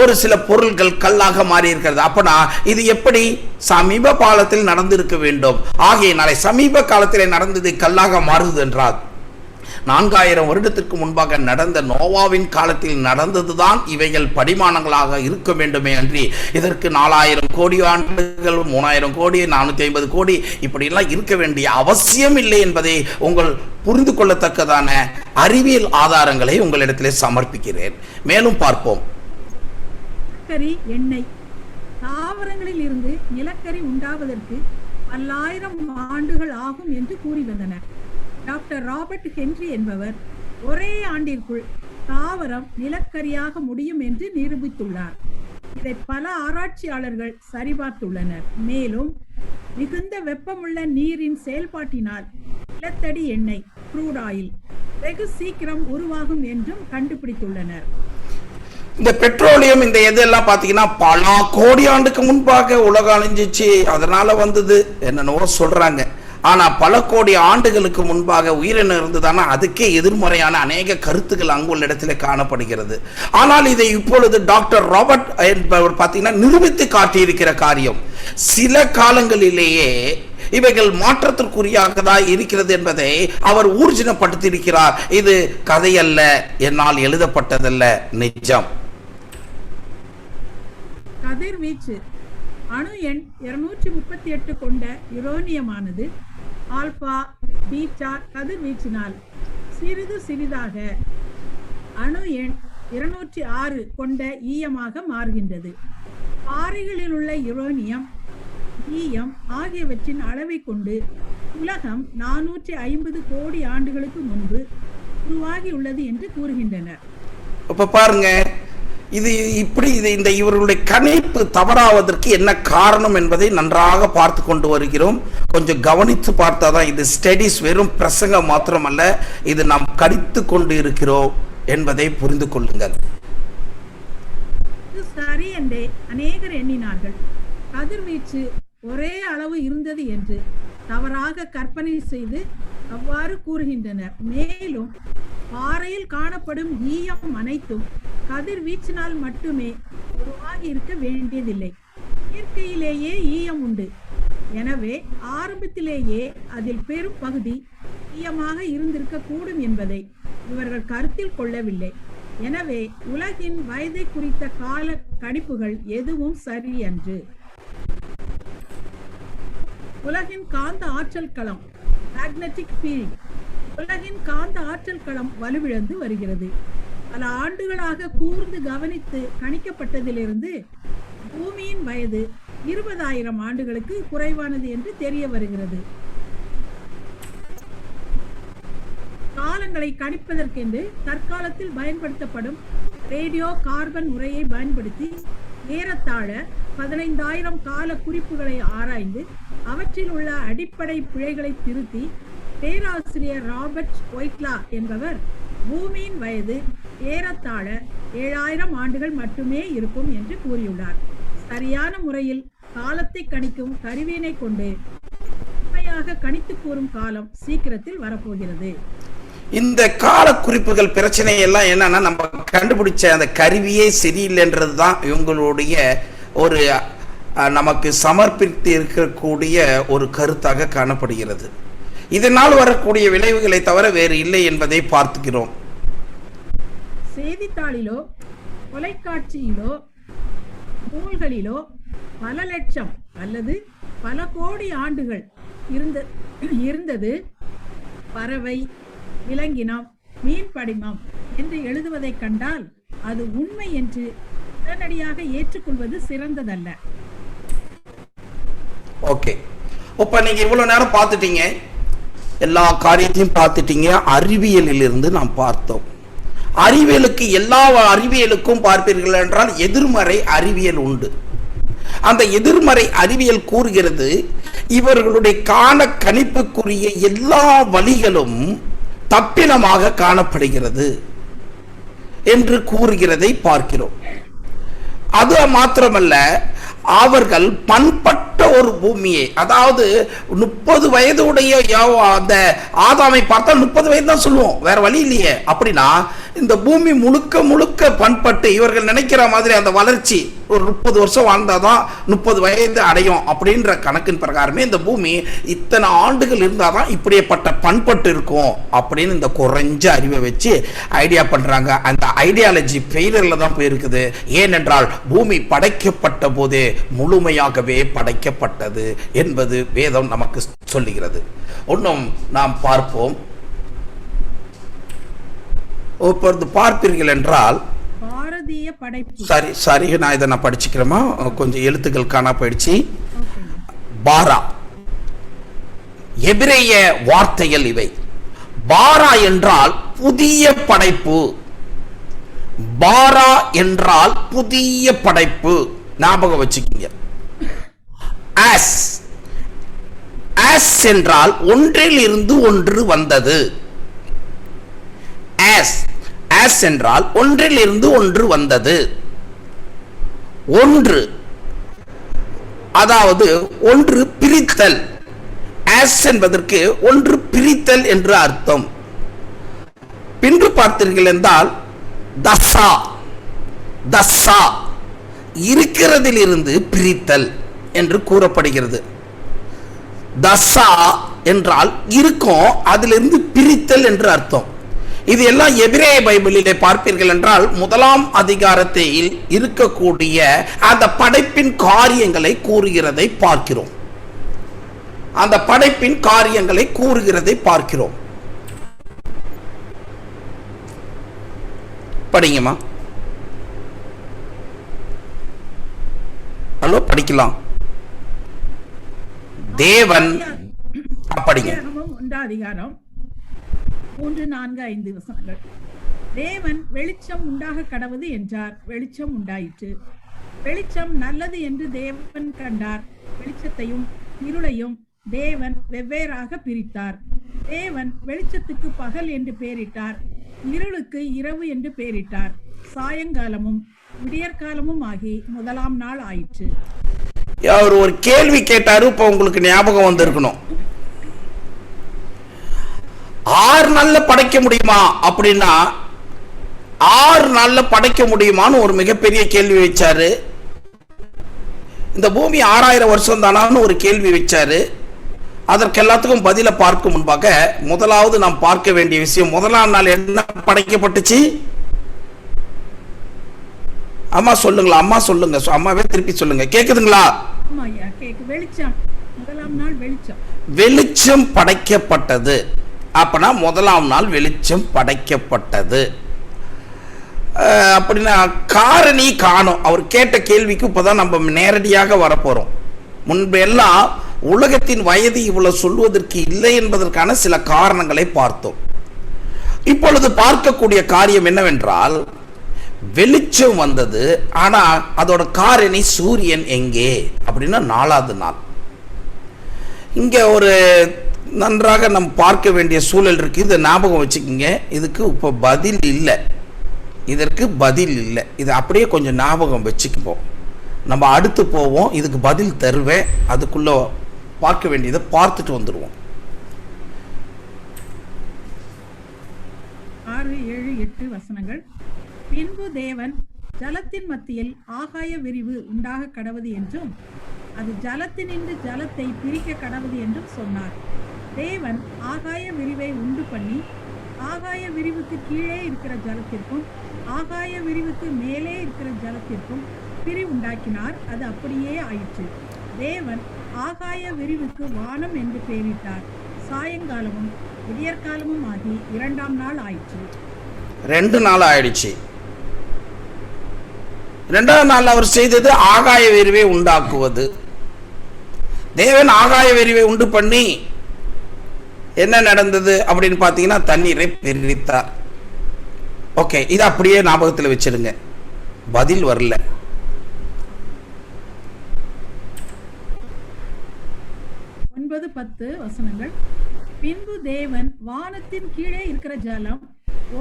[SPEAKER 1] ஒரு சில பொருட்கள் கல்லாக மாறி இருக்கிறது. அப்பனா இது எப்படி சமீப காலத்தில் நடந்திருக்க வேண்டும். ஆகையினாலே சமீப காலத்தில் நடந்தது கல்லாக மாறுது என்றால் 4000 வருடத்திற்கு முன்பாக நடந்த நோவாவின் காலத்தில் நடந்ததுதான் இவைகள் படிமானங்களாக இருக்க வேண்டுமே அன்றி இதற்கு 4000 கோடி ஆண்டுகள், 3000 கோடி, 450 கோடி இப்படியெல்லாம் இருக்க வேண்டிய அவசியம் இல்லை என்பதை உங்கள் புரிந்து கொள்ளத்தக்கதான அறிவியல் ஆதாரங்களை உங்களிடத்திலே சமர்ப்பிக்கிறேன். மேலும் பார்ப்போம்.
[SPEAKER 2] நிலக்கரி எண்ணெய். தாவரங்களில் இருந்து நிலக்கரி உண்டாவதற்கு பல்லாயிரம் ஆண்டுகள் ஆகும் என்று கூறி வந்தனர். டாக்டர் ராபர்ட் ஹென்றி என்பவர் ஒரே ஆண்டிற்குள் தாவரம் நிலக்கரியாக முடியும் என்று நிரூபித்துள்ளார். இதை பல ஆராய்ச்சியாளர்கள் சரிபார்த்துள்ளனர். மேலும் மிகுந்த வெப்பமுள்ள நீரின் செயல்பாட்டினால் நிலத்தடி எண்ணெய் க்ரூட் ஆயில் வெகு சீக்கிரம் உருவாகும் என்றும் கண்டுபிடித்துள்ளனர்.
[SPEAKER 1] இந்த பெட்ரோலியம் இந்த எதெல்லாம் பார்த்தீங்கன்னா பல கோடி ஆண்டுக்கு முன்பாக உலகம் அழிஞ்சிச்சு, அதனால வந்தது என்னென்னவோ சொல்றாங்க. ஆனா பல கோடி ஆண்டுகளுக்கு முன்பாக உயிரினம் இருந்ததானா அதுக்கே எதிர்மறையான அநேக கருத்துக்கள் அங்குள்ள இடத்துல காணப்படுகிறது. ஆனால் இதை இப்பொழுது டாக்டர் ராபர்ட் என்பவர் பார்த்தீங்கன்னா நிரூபித்து காட்டியிருக்கிற காரியம் சில காலங்களிலேயே இவைகள் மாற்றத்திற்குரியாகதா இருக்கிறது என்பதை அவர் ஊர்ஜினப்படுத்தியிருக்கிறார். இது கதையல்ல, என்னால் எழுதப்பட்டதல்ல, நிஜம்.
[SPEAKER 2] கதிர்வீச்சு. அணு எண் 238 கொண்ட யுரேனியமானது ஆல்பா பீட்டா கதிர்வீச்சினால் சிறிது சிறிதாக அணு எண் 206 கொண்ட ஈயமாக மாறுகின்றது. பாறைகளில் உள்ள யுரேனியம், ஈயம் ஆகியவற்றின் அளவை கொண்டு உலகம் 450 கோடி ஆண்டுகளுக்கு முன்பு உருவாகியுள்ளது என்று கூறுகின்றனர்.
[SPEAKER 1] இப்ப பாருங்க, இது இப்படி இந்த இவர்களுடைய கணிப்பு தவறாவதற்கு என்ன காரணம் என்பதை நன்றாக பார்த்து கொண்டு வருகிறோம். கொஞ்சம் கவனித்து பார்த்தாதான் இது ஸ்டடிஸ் வெறும் பிரசங்கம் மாத்திரமல்ல, இது நாம் கடித்து கொண்டு இருக்கிறோம் என்பதை புரிந்து கொள்ளுங்கள்.
[SPEAKER 2] சரி என்றே அநேகர் எண்ணினார்கள். கதிர்வீச்சு ஒரே அளவு இருந்தது என்று தவறாக கற்பனை செய்து அவ்வாறு கூறுகின்றனர். மேலும் பாறையில் காணப்படும் ஈயம் அனைத்தும் கதிர்வீச்சினால் மட்டுமே உருவாகி இருக்க வேண்டியதில்லை. இயற்கையிலேயே ஈயம் உண்டு. எனவே ஆரம்பத்திலேயே அதில் பெரும் பகுதி ஈயமாக இருந்திருக்க கூடும் என்பதை இவர்கள் கருத்தில் கொள்ளவில்லை. எனவே உலகின் வயதை குறித்த கால கணிப்புகள் எதுவும் சரியன்று. உலகின் காந்த ஆற்றல் களம் மேக்னெட்டிக் ஃபீல்ட். உலகின் காந்த ஆற்றல் களம் வலுவிழந்து வருகிறது. பல ஆண்டுகளாக கூர்ந்து கவனித்து கணிக்கப்பட்டதிலிருந்து பூமியின் வயது 20,000 ஆண்டுகளுக்கு குறைவானது என்று தெரிய வருகிறது. காலங்களை கணிப்பதற்கென்று தற்காலத்தில் பயன்படுத்தப்படும் ரேடியோ கார்பன் முறையை பயன்படுத்தி ஏறத்தாழ 15,000 கால குறிப்புகளை ஆராய்ந்து அவற்றில் உள்ள அடிப்படை பிழைகளை திருத்தி பேராசிரியர் ராபர்ட் ஒயிட்லா என்பவர் பூமியின் வயது ஏறத்தாழ 7,000 ஆண்டுகள் மட்டுமே இருக்கும் என்று கூறியுள்ளார். சரியான முறையில் காலத்தை கணிக்கும் கருவியினை கொண்டு உண்மையாக கணித்து கூறும் காலம் சீக்கிரத்தில் வரப்போகிறது.
[SPEAKER 1] இந்த கால குறிப்புகள் பிரச்சனை எல்லாம் என்னன்னா, நம்ம கண்டுபிடிச்ச அந்த கருவியே சரியில்லைன்றது தான் இவங்களுடைய ஒரு நமக்கு சமர்ப்பித்து இருக்கக்கூடிய ஒரு கருத்தாக காணப்படுகிறது. இதனால் வரக்கூடிய விளைவுகளை தவிர வேறு இல்லை என்பதை பார்த்துக்கிறோம்.
[SPEAKER 2] செய்தித்தாளிலோ தொலைக்காட்சியிலோ நூல்களிலோ பல லட்சம் அல்லது பல கோடி ஆண்டுகள் இருந்தது பறவை, விலங்கினம், மீன் படிமம் என்று எழுதுவதை கண்டால் அது உண்மை என்று உடனடியாக ஏற்றுக்கொள்வது சிறந்ததல்ல.
[SPEAKER 1] ஓகே, இப்ப நீங்க இவ்வளவு நேரம் பார்த்துட்டீங்க, எல்லா காரியத்தையும் பார்த்துட்டீங்க. அறிவியலில் இருந்து நாம் பார்த்தோம். அறிவியலுக்கு எல்லா அறிவியலுக்கும் பார்ப்பீர்கள் என்றால் எதிர்மறை அறிவியல் உண்டு. அந்த எதிர்மறை அறிவியல் கூறுகிறது இவர்களுடைய கால கணிப்புக்குரிய எல்லா வழிகளும் தப்பினமாக காணப்படுகிறது என்று கூறுகிறதை பார்க்கிறோம். அது மாத்திரமல்ல, அவர்கள் பண்பட்ட ஒரு பூமியை, அதாவது 30 வயது உடைய அந்த ஆதாமை பார்த்தா 30 வயது தான் சொல்லுவோம், வேற வழி இல்லையே. அப்படின்னா இந்த பூமி முழுக்க முழுக்க பண்பட்டு இவர்கள் நினைக்கிற மாதிரி அந்த வளர்ச்சி ஒரு 30 வருஷம் வாழ்ந்தாதான் 30 வயது அடையும் அப்படின்ற கணக்கின் பிரகாரமே இந்த பூமி இத்தனை ஆண்டுகள் இருந்தாதான் இப்படிப்பட்ட பண்பட்டு இருக்கும் அப்படின்னு இந்த குறைஞ்ச அறிவை வச்சு ஐடியா பண்றாங்க. அந்த ஐடியாலஜி ஃபெயிலியர்ல தான் போயிருக்குது. ஏனென்றால் பூமி படைக்கப்பட்ட போதே முழுமையாகவே படைக்கப்பட்டது என்பது வேதம் நமக்கு சொல்லுகிறது. ஒன்றும் நாம் பார்ப்போம். இப்பொழுது பார்ப்பீர்கள் என்றால்
[SPEAKER 2] பாரதிய படைப்பு,
[SPEAKER 1] சரி நான் இதை நான் படிச்சுக்கிறேமா, கொஞ்சம் எழுத்துக்கள் காணா போயிடுச்சு. பாரா எபிரேய வார்த்தைகள் இவை. பாரா என்றால் புதிய படைப்பு. பாரா என்றால் புதிய படைப்பு, ஞாபகம் வச்சுக்கீங்க. ஆஸ் என்றால் ஒன்றில் இருந்து ஒன்று வந்தது. ஆஸ் என்றால் ஒன்றில் இருந்து ஒன்று வந்தது. ஒன்று, அதாவது ஒன்று பிரித்தல். ஆஸ் என்பதற்கு ஒன்று பிரித்தல் என்று அர்த்தம். பின்பு பார்த்தீர்கள் என்றால் தசா இருக்கிறதிலிருந்து பிரித்தல் என்று கூறப்படுகிறது. தசா என்றால் இருக்கும், அதிலிருந்து பிரித்தல் என்று அர்த்தம். இது எல்லாம் எபிரேய பைபிளிலே பார்ப்பீர்கள் என்றால் 1ஆம் அதிகாரத்தில் இருக்கக்கூடிய அந்த படைப்பின் காரியங்களை கூறுகிறதை பார்க்கிறோம். அந்த படைப்பின் காரியங்களை கூறுகிறதை பார்க்கிறோம். படிங்கம்மா. ஹலோ, படிக்கலாம். தேவன் படிங்க.
[SPEAKER 2] 1ஆம் அதிகாரம் 3, 4, 5 வசனங்கள். தேவன் வெளிச்சம் உண்டாக கடவது என்றார், வெளிச்சம் உண்டாயிற்று. வெளிச்சம் நல்லது என்று தேவன் கண்டார். வெளிச்சத்தையும் இருளையும் தேவன் வெவ்வேறாக பிரித்தார். தேவன் வெளிச்சத்துக்கு பகல் என்று பெயரிட்டார், இருளுக்கு இரவு என்று பெயரிட்டார். சாயங்காலமும் விடியற்காலமும் ஆகி 1ஆம் நாள் ஆயிற்று.
[SPEAKER 1] அவர் ஒரு கேள்வி கேட்டாரு, இப்ப உங்களுக்கு ஞாபகம் வந்திருக்கணும். 6 நாள்ல படைக்க முடியுமா அப்படின்னா, 6 நாள்ல படைக்க முடியுமான்னு ஒரு மிகப்பெரிய கேள்வி வச்சாரு. இந்த பூமி 6000 வருஷம் தானான்னு ஒரு கேள்வி வச்சாரு. அதற்கு எல்லாத்துக்கும் பதில பார்க்கும் முன்பாக முதலாவது நாம் பார்க்க வேண்டிய விஷயம், 1ஆம் நாள் என்ன படைக்கப்பட்டுச்சு? அம்மா சொல்லுங்களா? அம்மா சொல்லுங்க, அம்மாவே திருப்பி சொல்லுங்க. கேக்குதுங்களா?
[SPEAKER 2] வெளிச்சம், 1ஆம் நாள் வெளிச்சம்.
[SPEAKER 1] வெளிச்சம் படைக்கப்பட்டது. அப்பனா 1ஆம் நாள் வெளிச்சம் படைக்கப்பட்டது. அப்படின்னா காரணி காணும். அவர் கேட்ட கேள்விக்கு இப்பதான் நம்ம நேரடியாக வரப்போறோம். முன்பெல்லாம் உலகத்தின் வயது இவ்வளவு சொல்வதற்கு இல்லை என்பதற்கான சில காரணங்களை பார்த்தோம். இப்பொழுது பார்க்கக்கூடிய காரியம் என்னவென்றால், வெளிச்சம் வந்தது, ஆனா அதோட காரணி சூரியன் எங்கே அப்படின்னா 4ஆவது நாள். இங்க ஒரு நன்றாக நம்ம பார்க்க வேண்டிய சூழல் இருக்கு. இதை ஞாபகம் வச்சுக்கோங்க. இதுக்கு இப்போ பதில் இல்லை, இதற்கு பதில் இல்லை. இது அப்படியே கொஞ்சம் ஞாபகம் வச்சுக்குவோம். நம்ம அடுத்து போவோம், இதுக்கு பதில் தருவேன். அதுக்குள்ள பார்க்க வேண்டியதை பார்த்துட்டு வந்துடுவோம்.
[SPEAKER 2] 6, 7, 8 வசனங்கள். பின்பு தேவன் ஜலத்தின் மத்தியில் ஆகாய விரிவு உண்டாக கடவது என்றும் அது ஜலத்தினின்று ஜலத்தை பிரிக்க கடவது என்றும் சொன்னார். தேவன் ஆகாய விரிவை உண்டு பண்ணி ஆகாய விரிவுக்கு கீழே இருக்கிற ஜலத்திற்கும் ஆகாய விரிவுக்கு மேலே இருக்கிற ஜலத்திற்கும் பிரிவுண்டாக்கினார். அது அப்படியே ஆயிற்று. தேவன் ஆகாய விரிவுக்கு வானம் என்று பெயரிட்டார். சாயங்காலமும் விடியற்காலமும் ஆகி 2ஆம் நாள் ஆயிற்று.
[SPEAKER 1] 2 நாள் ஆயிடுச்சு. 2ஆம் நாள் அவர் செய்தது ஆகாய விரிவை உண்டாக்குவது. தேவன் ஆகாய விரிவை உண்டு பண்ணி என்ன நடந்தது அப்படின்னு பார்த்தீங்கன்னா, தண்ணீரை பிரித்தார். ஓகே, இது அப்படியே ஞாபகத்தில் வச்சிருங்க. பதில் வரல.
[SPEAKER 2] 9, 10 வசனங்கள். பின்பு தேவன் வானத்தின் கீழே இருக்கிற ஜலம்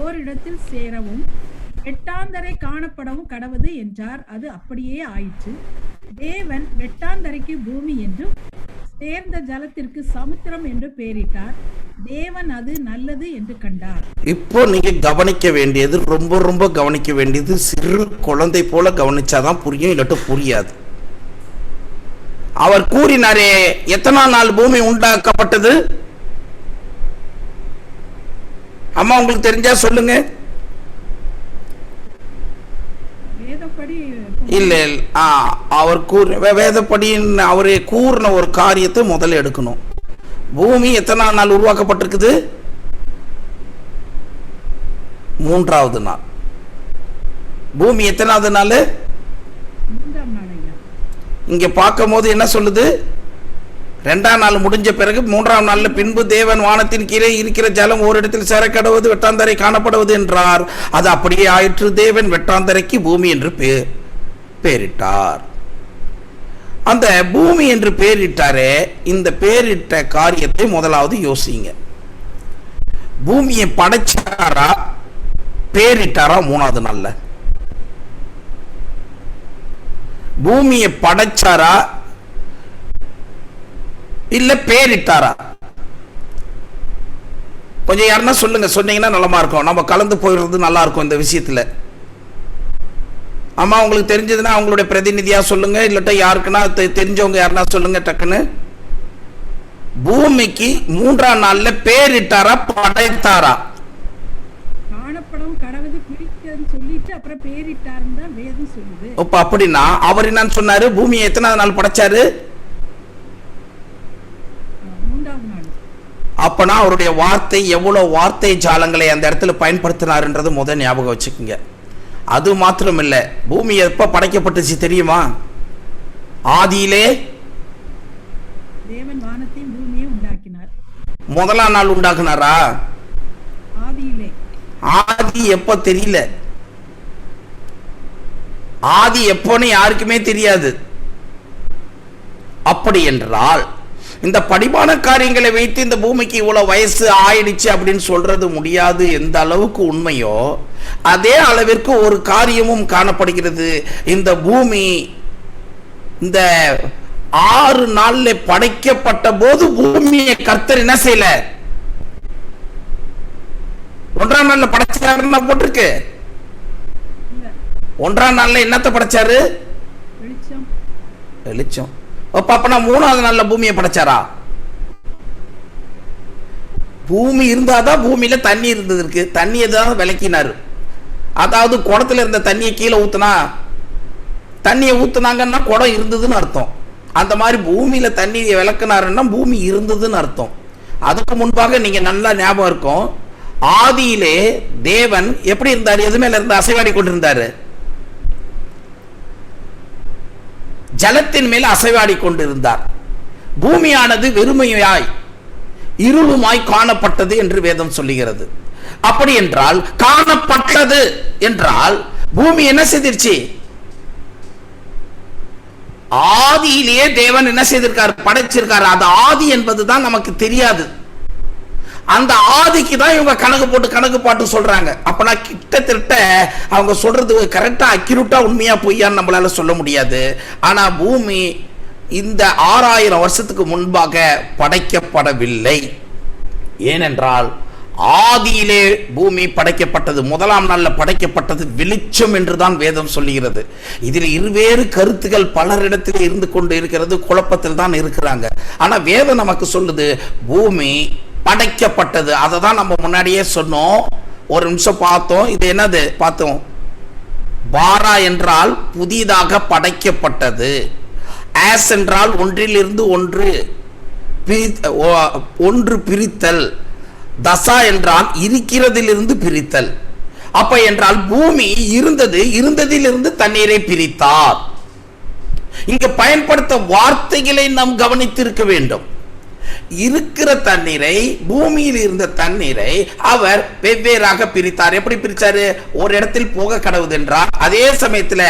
[SPEAKER 2] ஓரிடத்தில் சேரவும் எட்டாந்தரை காணப்படவும் கடவது என்றார். அது அப்படியே ஆயிற்று. தேவன் வெட்டாந்தரைக்கு பூமி என்றும் சேர்ந்த ஜலத்திற்கு சமுத்திரம் என்று பெயரிட்டார். தேவன் அது நல்லது என்று கண்டார்.
[SPEAKER 1] இப்போ நீங்க கவனிக்க வேண்டியது, ரொம்ப ரொம்ப கவனிக்க வேண்டியது, சிறு குழந்தை போல கவனிச்சாதான் புரியும், இல்லாட்ட புரியாது. அவர் கூறினாரே, எத்தனாம் நாள் பூமி உண்டாக்கப்பட்டது? அம்மா உங்களுக்கு தெரிஞ்சா சொல்லுங்க.
[SPEAKER 2] வேதப்படி
[SPEAKER 1] இல்ல அவர் வேதப்படி அவரே கூறின ஒரு காரியத்தை முதல்ல எடுக்கணும். பூமி எத்தனாம் நாள் உருவாக்கப்பட்டிருக்குது? 3வது நாள். பூமி எத்தனாவது நாள்?
[SPEAKER 2] 3ஆம் நாள் ஐயா.
[SPEAKER 1] இங்க பார்க்கும் போது என்ன சொல்லுது? 2ஆம் நாள் முடிஞ்ச பிறகு 3ஆம் நாள்ல பின்பு தேவன் வானத்தின் கீழே இருக்கிற ஜலம் ஓரிடத்தில் சேரக்கடுவது வெட்டாந்தரை காணப்படுவது என்றார். அது அப்படியே ஆயிற்று. தேவன் வெட்டாந்தரைக்கு பூமி என்று பேரிட்டார். அந்த பூமி என்று பேரிட்டாரே, இந்த பேரிட்ட காரியத்தை முதலாவது யோசிங்க. பூமியை படைச்சாரா பேரிட்டாரா? 3வது நாள்ல பூமியை படைச்சாரா இல்ல பேரிட்டாரா? கொஞ்சம் யாருன்னா சொல்லுங்க, சொன்னீங்கன்னா நலமா இருக்கும். நம்ம கலந்து போயிடுறது நல்லா இருக்கும் இந்த விஷயத்துல. அம்மா உங்களுக்கு தெரிஞ்சதுன்னா அவங்களுடைய பிரதிநிதியா சொல்லுங்க, இல்லாட்ட யாருக்குன்னா தெரிஞ்சவங்க யாருன்னா சொல்லுங்க டக்குன்னு. பூமிக்கு 3ஆம் நாள்ல பேரிட்டாரா படைத்தாரா?
[SPEAKER 2] காணப்படும் கடவுது பிரிக்கிறன்னு சொல்லிட்டு அப்புறம் பேரிட்டாருன்னு தான் வேதம் சொல்லுது.
[SPEAKER 1] இப்ப அப்படின்னா அவர் என்ன சொன்னாரு? பூமியை எத்தனாவது நாள் படைச்சாரு?
[SPEAKER 2] 3ஆம் நாள்.
[SPEAKER 1] அப்பனா அவருடைய வார்த்தை எவ்வளவு வார்த்தை ஜாலங்களை அந்த இடத்துல பயன்படுத்தினாருன்றது முதல் ஞாபகம் வச்சுக்கோங்க. அது மாத்திரம் இல்ல, பூமி எப்ப படைக்கப்பட்டுச்சு தெரியுமா? ஆதியிலே
[SPEAKER 2] தேவன் வானத்தையும் பூமியை உண்டாக்கினார்.
[SPEAKER 1] 1ஆம் நாள் உண்டாக்குனாரா?
[SPEAKER 2] ஆதியிலே.
[SPEAKER 1] ஆதி எப்ப தெரியல. ஆதி எப்போன்னு யாருக்குமே தெரியாது. அப்படி என்றால் இந்த படிமான காரியங்களை வைத்து இந்த பூமிக்கு இவ்வளவு வயசு ஆயிடுச்சு அப்படின்னு சொல்றது முடியாது. எந்த அளவுக்கு உண்மையோ அதே அளவிற்கு ஒரு காரியமும் காணப்படுகிறது. இந்த பூமி இந்த 6 நாள்ல படைக்கப்பட்ட போது பூமியை கர்த்தர் என்ன செய்யல? 1ஆம் நாள்ல படைச்சாருன்னா போட்டிருக்கு. 1ஆம் நாள்ல என்னத்தை படைச்சாரு? வெளிச்சம். அப்பனா 3வது நாள்ல பூமியை படைச்சாரா? பூமி இருந்தாதான் பூமியில தண்ணி இருந்தது இருக்கு. தண்ணியை தான் விளக்கினாரு. அதாவது குடத்துல இருந்த தண்ணியை கீழே ஊத்துனா, தண்ணியை ஊத்துனாங்கன்னா குடம் இருந்ததுன்னு அர்த்தம். அந்த மாதிரி பூமியில தண்ணியை விளக்குனாருன்னா பூமி இருந்ததுன்னு அர்த்தம். அதுக்கு முன்பாக நீங்க நல்லா ஞாபகம் இருக்கும், ஆதியிலே தேவன் எப்படி இருந்தார்? எது மேல இருந்து அசைவாடி கொண்டிருந்தாரு? ஜலத்தின் மேல் அசைவாடி கொண்டிருந்தார். பூமியானது வெறுமையாய் இருளுமாய் காணப்பட்டது என்று வேதம் சொல்லுகிறது. அப்படி என்றால் காணப்பட்டது என்றால் பூமி என்ன செய்திருச்சு? ஆதியிலேயே தேவன் என்ன செய்திருக்கார்? படைச்சிருக்கார். அது ஆதி என்பதுதான் நமக்கு தெரியாது. அந்த ஆதிக்கு தான் இவங்க கணக்கு பாட்டு சொல்றாங்க. அப்பனா கிட்டத்தட்ட அவங்க சொல்றது கரெக்டா அக்யூரேட்டா உண்மையா பொய்யான்னு நம்மளால சொல்ல முடியாது. ஆனா பூமி இந்த 6000 வருஷத்துக்கு முன்பாக படைக்கப்படவில்லை. ஏனென்றால் ஆதியிலே பூமி படைக்கப்பட்டது, 1ஆம் நாள்ல படைக்கப்பட்டது வெளிச்சம் என்றுதான் வேதம் சொல்லுகிறது. இதில் இருவேறு கருத்துக்கள் பலரிடத்தில் இருந்து கொண்டு இருக்கிறது, குழப்பத்தில் தான் இருக்கிறாங்க. ஆனா வேதம் நமக்கு சொல்லுது பூமி படைக்கப்பட்டது. அதை தான் நம்ம முன்னாடியே சொன்னோம். ஒரு நிமிஷம் பார்த்தோம். இது என்னது பார்த்தோம்? பாரா என்றால் புதிதாக படைக்கப்பட்டது. ஆஸ் என்றால் ஒன்றிலிருந்து ஒன்று பிரித்தல். தசா என்றால் இருக்கிறதிலிருந்து பிரித்தல். அப்ப என்றால் பூமி இருந்ததிலிருந்து தண்ணீரை பிரித்தார். இங்க பயன்படுத்த வார்த்தைகளை நாம் கவனித்திருக்க வேண்டும். இருக்கிற தண்ணீரை, பூமியில் இருந்த தண்ணீரை அவர் வெவ்வேறாக பிரித்தார். எப்படி பிரிச்சாரு? ஒரு இடத்தில் போக கடவுது என்றார். அதே சமயத்தில்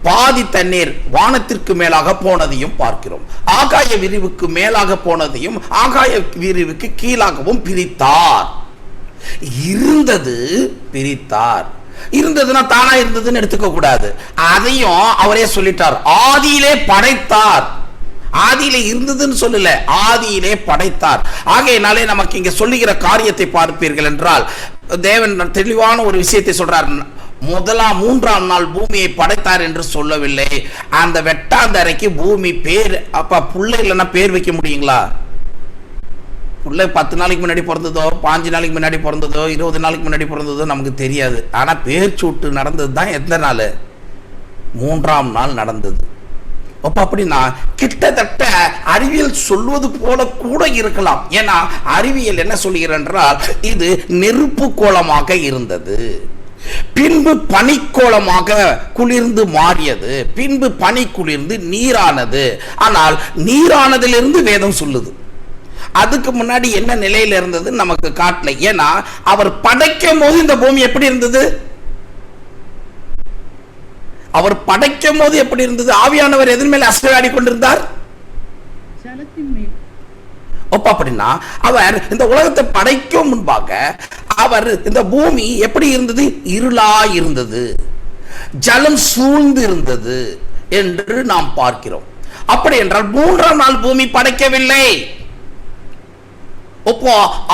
[SPEAKER 1] பாதி தண்ணீர் வானத்திற்கு மேலாக போனதையும் பார்க்கிறோம். ஆகாய விரிவுக்கு மேலாக போனதையும் ஆகாய விரிவுக்கு கீழாகவும் பிரித்தார். இருந்தது பிரித்தார். இருந்ததுன்னா தானா இருந்ததுன்னு எடுத்துக்க கூடாது. அதையும் அவரே சொல்லிட்டார், ஆதியிலே படைத்தார். ஆதியிலே இருந்ததுன்னு சொல்லல, ஆதியிலே படைத்தார். ஆகையினாலே நமக்கு இங்க சொல்லுகிற காரியத்தை பார்ப்பீர்கள் என்றால் தேவன் தெளிவான ஒரு விஷயத்தை சொல்றார். மூன்றாம் நாள் பூமியை படைத்தார் என்று சொல்லவில்லை. அந்த வெட்டாந்தரைக்கு பூமி பேர், அப்ப புள்ள இல்லைன்னா பேர் வைக்க முடியுங்களா? புள்ள 10 நாளைக்கு முன்னாடி பிறந்ததோ 5 நாளைக்கு முன்னாடி பிறந்ததோ 20 நாளைக்கு முன்னாடி பிறந்ததோ நமக்கு தெரியாது. ஆனா பேர் சூட்டு நடந்தது தான் எந்த நாள்? 3ஆம் நாள் நடந்தது. அப்ப அப்படின்னா கிட்டத்தட்ட அறிவியல் சொல்வது போல கூட இருக்கலாம். ஏன்னா அறிவியல் என்ன சொல்லுகிறது என்றால் இது நெருப்பு கோலமாக இருந்தது, பின்பு பனிக்கோளமாக குளிர்ந்து மாறியது, பின்பு பனி குளிர்ந்து நீரானது. ஆனால் நீரானதிலிருந்து வேதம் சொல்லுது, அதுக்கு முன்னாடி என்ன நிலையில இருந்தது நமக்கு காட்டல. ஏன்னா அவர் படைக்கும் போது இந்த பூமி எப்படி இருந்தது? அவர் படைக்கும் போது எப்படி இருந்தது? ஆவியானவர் எதன் மேல் அசைவாடி கொண்டிருந்தார்? அப்படின்னா அவர் இந்த உலகத்தை படைக்கும் முன்பாக அவர் இந்த பூமி எப்படி இருந்தது? இருளா இருந்தது, ஜலம் சூழ்ந்து இருந்தது என்று நாம் பார்க்கிறோம். அப்படி என்றால் 3ஆம் நாள் பூமி படைக்கவில்லை. இப்போ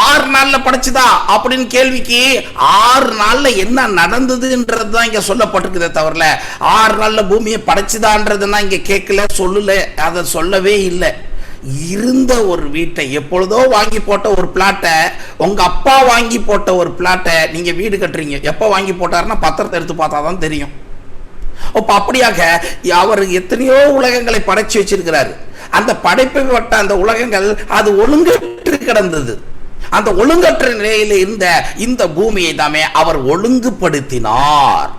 [SPEAKER 1] 6 நாள்ல படைச்சுதா அப்படின்னு கேள்விக்கு 6 நாள்ல என்ன நடந்ததுன்றதுதான் இங்க சொல்லப்பட்டிருக்குதே தவிர 6 நாள்ல பூமியை படைச்சுதான்றதுன்னா இங்க கேட்கல, சொல்லல, அதை சொல்லவே இல்லை. இருந்த ஒரு வீட்டை, எப்பொழுதோ வாங்கி போட்ட ஒரு பிளாட்டை, உங்க அப்பா வாங்கி போட்ட ஒரு பிளாட்டை நீங்க வீடு கட்டுறீங்க. எப்ப வாங்கி போட்டாருன்னா பத்திரத்தை எடுத்து பார்த்தாதான் தெரியும். அப்படியாக அவர் எத்தனையோ உலகங்களை படைச்சு வச்சிருக்கிறாரு. அந்த படைப்பை விட்ட அந்த உலகங்கள் அது ஒழுங்கற்று கிடந்தது. அந்த ஒழுங்கற்ற நிலையில் இருந்த இந்த பூமியை தாமே அவர் ஒழுங்குபடுத்தினார்.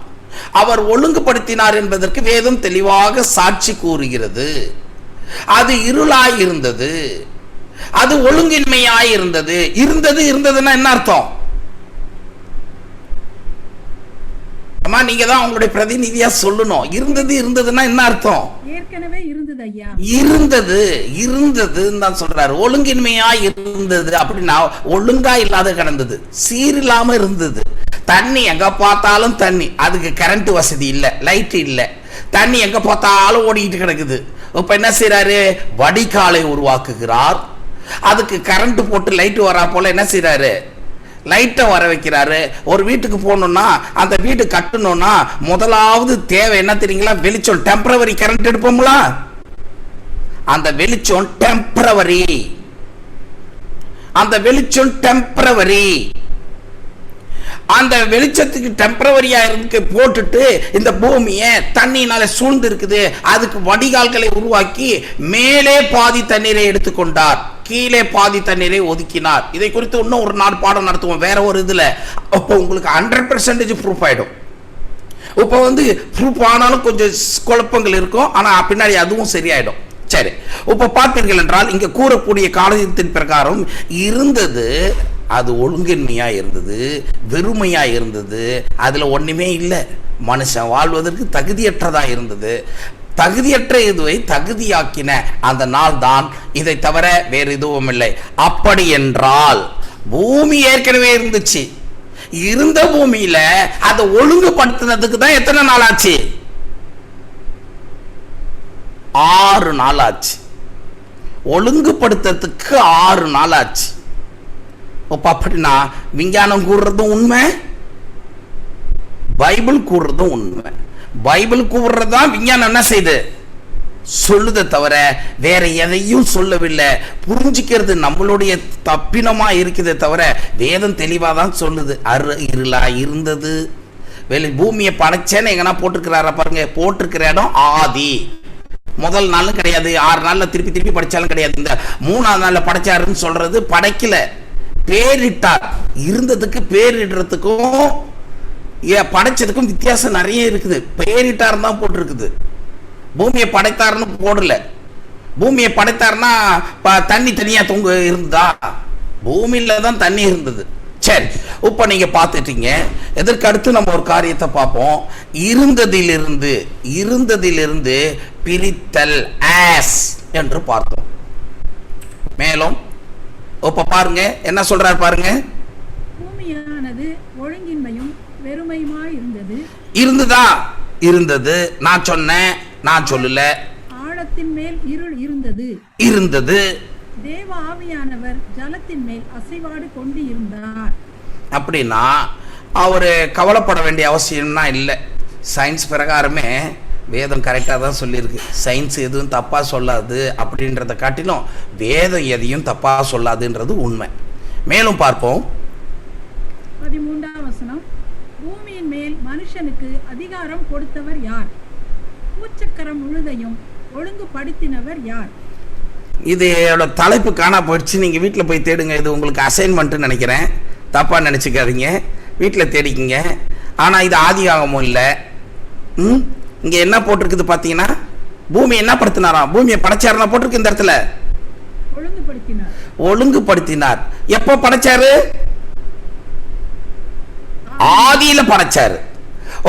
[SPEAKER 1] அவர் ஒழுங்குபடுத்தினார் என்பதற்கு வேதம் தெளிவாக சாட்சி கூறுகிறது. அது இருளாய் இருந்தது, அது ஒழுங்கின்மையாய் இருந்தது. இருந்ததுன்னா என்ன அர்த்தம்? அம்மா நீங்க தான் உங்களுடைய பிரதிநிதியா சொல்லணும். இருந்ததுன்னா என்ன அர்த்தம்?
[SPEAKER 2] ஏற்கனவே இருந்தது ஐயா.
[SPEAKER 1] இருந்ததுன்னு தான் சொல்றாரு. ஒழுங்கின்மையா இருந்தது அப்படின்னா ஒழுங்கா இல்லாத கிடந்தது, சீரில்லாம இருந்தது. தண்ணி எங்க பார்த்தாலும் தண்ணி, அதுக்கு கரண்ட் வசதி இல்ல, லைட் இல்ல, தண்ணி எங்க பார்த்தாலும் ஓடிக்கிட்டு கிடக்குது. இப்ப என்ன செய்யறாரு? வடிகாலை உருவாக்குகிறார். அதுக்கு கரண்ட் போட்டு லைட் வரா போல என்ன செய்யறாரு? லைட்டை வர வைக்கிறாரு. ஒரு வீட்டுக்கு போகணும்னா, அந்த வீடு கட்டணும்னா முதலாவது தேவை என்ன தெரியுங்களா? வெளிச்சம். டெம்பரவரி கரண்ட் எடுப்போம்ல, அந்த வெளிச்சம் டெம்பரவரி. அந்த வெளிச்சம் டெம்பரவரி. அந்த வெளிச்சத்துக்கு டெம்பரவரியா இருக்கு போட்டுட்டு இந்த பூமியை தண்ணினால சூழ்ந்து இருக்குது. அதுக்கு வடிகால்களை உருவாக்கி மேலே பாதி தண்ணீரை எடுத்துக்கொண்டார், கீழே பாதி தண்ணீரை ஒதுக்கினார். இதை குறித்து இன்னும் ஒரு நாள் பாடம் நடத்துவோம் வேற ஒரு இதுல. அப்போ உங்களுக்கு 100% ப்ரூஃப் ஆயிடும். இப்போ ப்ரூஃப் ஆனாலும் கொஞ்சம் குழப்பங்கள் இருக்கும், ஆனா பின்னாடி அதுவும் சரியாயிடும். சரி, இப்ப பார்த்தீர்கள் என்றால் இங்க கூறக்கூடிய காலத்தின் பிரகாரம் இருந்தது, அது ஒழுங்கின்மையா இருந்தது, வெறுமையா இருந்தது, அதுல ஒண்ணுமே இல்லை. மனுஷன் வாழ்வதற்கு தகுதியற்றதா இருந்தது. தகுதியற்ற இதுவை தகுதியாக்கின அந்த நாள் தான், இதை தவிர வேறு எதுவும் இல்லை. அப்படி என்றால் பூமி ஏற்கனவே இருந்துச்சு. இருந்த பூமியில அதை ஒழுங்குபடுத்தினதுக்கு தான் எத்தனை நாள் ஆச்சு? 6 நாள் ஆச்சு. ஒழுங்குபடுத்துறதுக்கு 6 நாள் ஆச்சு. அப்படின்னா விஞ்ஞானம் கூறுறதும் உண்மை, பைபிள் கூறுறதும் உண்மை. பைபிள் கூறுறதுதான் விஞ்ஞானம் என்ன செய்யுது சொல்லுதை தவிர வேற எதையும் சொல்லவில்லை. புரிஞ்சுக்கிறது நம்மளுடைய தப்பினமா இருக்குதே தவிர வேதம் தெளிவா தான் சொல்லுது. இருளா இருந்தது. பூமியை படைச்சேன்னு எங்கன்னா போட்டிருக்கிறாரா பாருங்க. போட்டிருக்கிற இடம் ஆதி. முதல் நாளும் கிடையாது, 6 நாள்ல திருப்பி படிச்சாலும் கிடையாது. இந்த 3ஆம் நாள்ல படைச்சாருன்னு சொல்றது படைக்கல, பேரிட்டார். இருந்ததுக்கு பேரிடுறதுக்கும் படைச்சதுக்கும் வித்தியாசம் நிறைய இருக்குது. பேரிட்டார் தான் போட்டிருக்குது, பூமியை படைத்தார்னு போடல. பூமியை படைத்தார்னா தண்ணி தனியா தொங்க இருந்தா? பூமியில தான் தண்ணி இருந்தது. சரி, இப்ப நீங்க பார்த்துட்டீங்க. எதற்கு அடுத்து நம்ம ஒரு காரியத்தை பார்ப்போம். இருந்ததிலிருந்து பிரித்தல் ஆஸ் என்று பார்த்தோம். மேலும் இப்ப பாருங்க என்ன சொல்றாரு பாருங்க.
[SPEAKER 2] பூமியானது ஒழுங்கின்மையும் வெறுமையுமாய் இருந்தது.
[SPEAKER 1] இருந்துதா? இருந்தது. நான் சொன்னேன், நான் சொல்லல.
[SPEAKER 2] ஆழத்தின் மேல் இருள் இருந்தது.
[SPEAKER 1] இருந்தது.
[SPEAKER 2] தேவ ஆவியானவர் ஜலத்தின் மேல் அசைவாடு கொண்டு இருந்தார்.
[SPEAKER 1] அப்படின்னா அவர் கவலைப்பட வேண்டிய அவசியம்னா இல்லை. சயின்ஸ் பிரகாரமே வேதம் கரெக்டாக தான் சொல்லியிருக்கு. சயின்ஸ் எதுவும் தப்பாக சொல்லாது அப்படின்றத காட்டிலும் வேதம் எதையும் தப்பாக சொல்லாதுன்றது உண்மை. மேலும் பார்ப்போம்.
[SPEAKER 2] 13ஆம் வசனம். பூமியின் மேல் மனுஷனுக்கு அதிகாரம் கொடுத்தவர் யார்? பூச்சக்கரம் முழுதையும் ஒழுங்குபடுத்தினவர் யார்?
[SPEAKER 1] இதோட தலைப்பு காணா போயிடுச்சு. நீங்கள் வீட்டில் போய் தேடுங்க. இது உங்களுக்கு அசைன்மெண்ட்டுன்னு நினைக்கிறேன். தப்பாக நினச்சிக்காதீங்க. வீட்டில் தேடிக்கிங்க. ஆனால் இது ஆதியாகமும் இல்லை. இங்கே என்ன போட்டிருக்குது பார்த்தீங்கன்னா, பூமி என்ன படுத்தினாராம்? பூமியை படைச்சாருன்னா போட்டிருக்கு இந்த இடத்துல.
[SPEAKER 2] ஒழுங்குபடுத்தினார்.
[SPEAKER 1] ஒழுங்குபடுத்தினார். எப்போ படைச்சாரு? ஆதியில படைச்சாரு.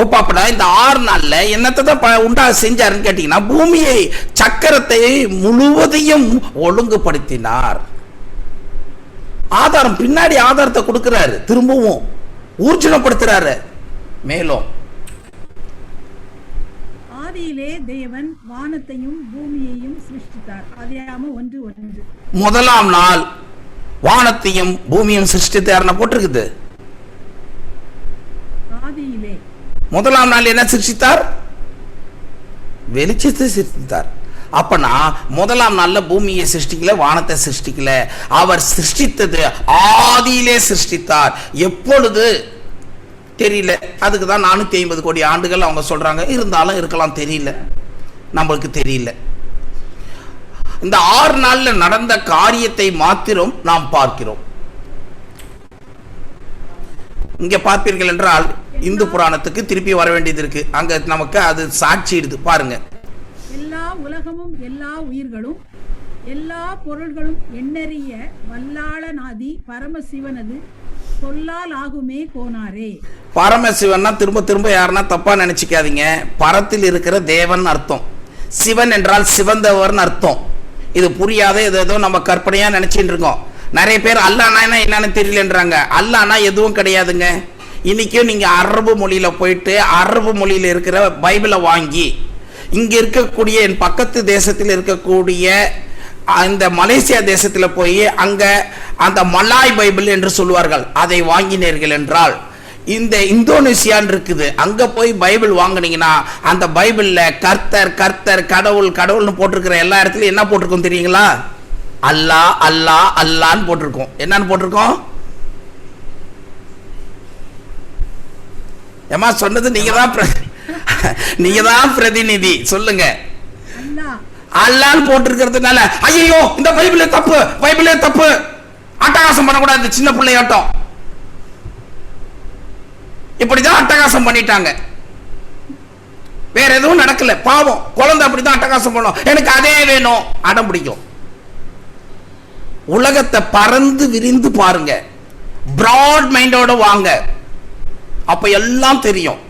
[SPEAKER 1] அப்படா இந்த 6 நாள்ல என்னத்தை தான் உண்டா செஞ்சாருன்னு கேட்டீங்கன்னா, பூமியை சக்கரத்தை முழுவதையும் ஒழுங்குபடுத்தினார். ஆதாரம் பின்னாடி ஆதாரத்தை கொடுக்கிறாரு, திரும்பவும் ஊர்ஜினப்படுத்துறாரு. மேலும்
[SPEAKER 2] ஆதியிலே தேவன் வானத்தையும் பூமியையும் சிருஷ்டித்தார். ஆதியாகமம் 1:1.
[SPEAKER 1] முதலாம் நாள் வானத்தையும் பூமியும் சிருஷ்டித்தார்னு போட்டிருக்குது.
[SPEAKER 2] ஆதியிலே
[SPEAKER 1] முதலாம் நாள் என்ன சிருஷ்டித்தார்? வெளிச்சத்தை சிருஷ்டித்தார். அப்பனா முதலாம் நாள்ல பூமியை சிருஷ்டிக்கல, வானத்தை சிருஷ்டிக்கல. அவர் சிருஷ்டித்தது ஆதியிலே சிருஷ்டித்தார். எப்பொழுது தெரியல. அதுக்கு தான் 450 கோடி ஆண்டுகள் அவங்க சொல்றாங்க. இருந்தாலும் இருக்கலாம், தெரியல, நம்மளுக்கு தெரியல. இந்த 6 நாள்ல நடந்த காரியத்தை மாத்திரம் நாம் பார்க்கிறோம். இங்க பார்ப்பீர்கள் என்றால் இந்து புராணத்துக்கு திருப்பி வர வேண்டியது இருக்கு. அங்க நமக்கு அது சாட்சிடுது. பாருங்க.
[SPEAKER 2] எல்லா உலகமும் எல்லா உயிர்களும் எல்லா பொருள்களும் எண்ணறிய வல்லாளநாதி பரமசிவனது சொல்லால் ஆகுமே கோனாரே.
[SPEAKER 1] பரமசிவன்னா திரும்ப திரும்ப யாருன்னா தப்பா நினைச்சுக்காதீங்க. பரத்தில் இருக்கிற தேவன் அர்த்தம். சிவன் என்றால் சிவந்தவர்னு அர்த்தம். இது புரியாத ஏதோ நம்ம கற்பனையா நினைச்சிட்டு இருக்கோம். நிறைய பேர் அல்லானா என்னன்னு தெரியலன்றாங்க. அல்லானா எதுவும் கிடையாதுங்க. இன்னைக்கும் நீங்க அரபு மொழியில போயிட்டு அரபு மொழியில இருக்கிற பைபிளை வாங்கி இங்க இருக்கக்கூடிய என் பக்கத்து தேசத்தில் இருக்கக்கூடிய அந்த மலேசியா தேசத்துல போய் அங்க அந்த மலாய் பைபிள் என்று சொல்வார்கள், அதை வாங்கினீர்கள் என்றால், இந்த இந்தோனேசியான் இருக்குது, அங்க போய் பைபிள் வாங்கினீங்கன்னா அந்த பைபிள்ல கர்த்தர் கர்த்தர் கடவுள் கடவுள்னு போட்டிருக்கிற எல்லா இடத்துலயும் என்ன போட்டிருக்கோம் தெரியுங்களா? அல்லாஹ் அல்லாஹ் அல்லான்னு போட்டிருக்கோம். என்னன்னு போட்டிருக்கோம்? ஏமா சொன்னது நீங்க தான் பிரதிநிதி. சொல்லுங்க. அல்லான்னு போட்டிருக்கிறதுனால ஐயோ இந்த பைபிளே தப்பு, பைபிளே தப்பு, அட்டகாசம் பண்ணக்கூடாது, சின்ன பிள்ளையாட்டம். இப்படிதான் அட்டகாசம் பண்ணிட்டாங்க. வேற எதுவும் நடக்கல. பாவம் குழந்தை அப்படிதான் அட்டகாசம் பண்ணும். எனக்கு அதே வேணும், அடம் பிடிக்கும். உலகத்தை பறந்து விரிந்து பாருங்க. பிராட் மைண்டோட வாங்க. அப்ப எல்லாம் தெரியும்.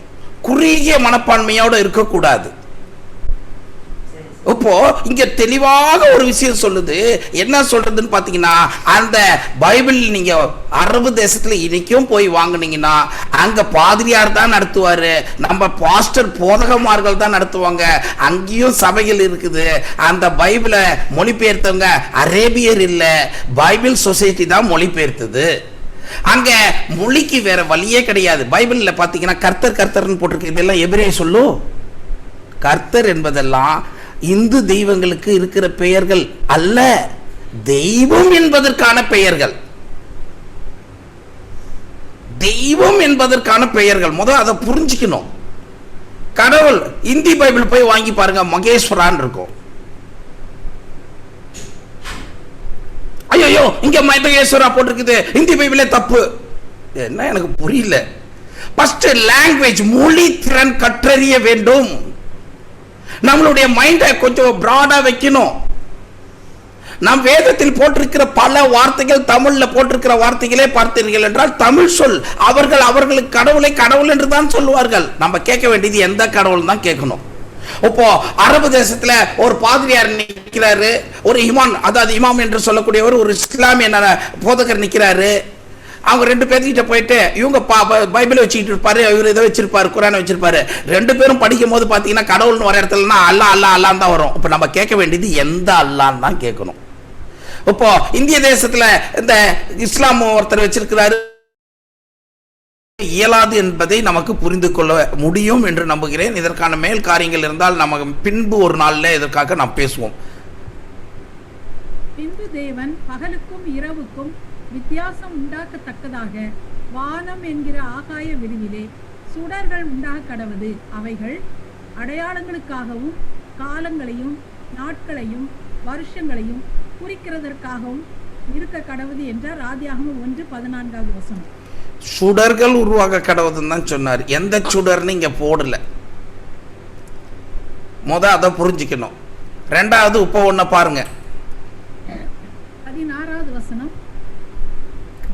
[SPEAKER 1] குறுகிய மனப்பான்மையோட இருக்கக்கூடாது. இப்போ இங்க தெளிவாக ஒரு விஷயம் சொல்லுது. என்ன சொல்றதுன்னு பாத்தீங்கன்னா, அந்த பைபிள் நீங்க அரபு தேசத்துல இன்னைக்கும் போய் வாங்குனீங்கன்னா அங்க பாதிரியார் தான் நடத்துவாரு, நம்ம பாஸ்டர் போதகமார்கள் தான் நடத்துவாங்க. அங்கேயும் சபைகள் இருக்குது. அந்த பைபிளை மொழிபெயர்த்தவங்க அரேபியர் இல்ல, பைபிள் சொசைட்டி தான் மொழிபெயர்த்தது. அங்க மொழிக்கு வேற வழியே கிடையாது. பைபிள்ல பாத்தீங்கன்னா கர்த்தர் கர்த்தர்னு போட்டிருக்கு. இதெல்லாம் எபிரேய சொல்லு. கர்த்தர் என்பதெல்லாம் இந்து தெய்வங்களுக்கு இருக்கிற பெயர்கள் அல்ல, தெய்வம் என்பதற்கான பெயர்கள். தெய்வம் என்பதற்கான பெயர்கள். முதல் அதை புரிஞ்சுக்கணும். கடவுள் இந்தி பைபிள் போய் வாங்கி பாருங்க, மகேஸ்வரான் இருக்கும். ஐயோ இங்க மகேஸ்வரா போட்டிருக்குது, இந்தி பைபிளே தப்பு. என்ன எனக்கு புரியல. ஃபர்ஸ்ட் லாங்குவேஜ், மொழி திறன் கற்றறிய வேண்டும். நம்மளுடைய மைண்டை கொஞ்சம் பிராடா வைக்கணும். நம் வேதத்தில் போட்டிருக்கிற பல வார்த்தைகள், தமிழ்ல போட்டிருக்கிற வார்த்தைகளே பார்த்தீர்கள் என்றால் தமிழ் சொல். அவர்களுக்கு கடவுளை கடவுள் என்று தான் சொல்லுவார்கள். நம்ம கேட்க வேண்டியது எந்த கடவுள் தான் கேட்கணும். இப்போ அரபு தேசத்துல ஒரு பாதிரியார் நிற்கிறாரு, ஒரு இமாம், அதாவது இமாம் என்று சொல்லக்கூடியவர், ஒரு இஸ்லாமிய போதகர் நிற்கிறாரு. அவங்க 2 பேர்கிட்ட போயிட்டு இவங்க பைபிளை வச்சுக்கிட்டு இருப்பாரு, இவர் இதை வச்சிருப்பாரு, குரானை வச்சிருப்பாரு. 2 பேரும் படிக்கும் போது பார்த்தீங்கன்னா கடவுள்னு வர இடத்துலனா அல்லா அல்லா அல்லான்னு தான் வரும். இப்போ நம்ம கேட்க வேண்டியது எந்த அல்லான்னு தான் கேட்கணும். இப்போ இந்திய தேசத்துல இந்த இஸ்லாம் ஒருத்தர் வச்சிருக்கிறாரு, இயலாது என்பதை நமக்கு புரிந்து கொள்ள முடியும் என்று நம்புகிறேன். இதற்கான மேல் காரியங்கள் இருந்தால் நமக்கு பின்பு ஒரு நாள்ல இதற்காக நாம் பேசுவோம்.
[SPEAKER 2] பின்பு தேவன் பகலுக்கும் இரவுக்கும் வித்தியாசம் உண்டாக்கத்தக்கதாக வானம் என்கிற ஆகாய விரிவிலே சுடர்கள் உண்டாக கடவது. அவைகள் அடையாளங்களுக்காகவும் காலங்களையும் நாட்களையும் வருஷங்களையும் குறிக்கிறதற்காகவும் இருக்க கடவுது என்றார். ஆதியாகமம் 1:14.
[SPEAKER 1] சுடர்கள் உருவாக கடவுதுன்னு தான் சொன்னார். எந்த சுடர்னு இங்க போடல. அதை புரிஞ்சுக்கணும். 2வது இப்போ ஒன்ன பாருங்க,
[SPEAKER 2] 16.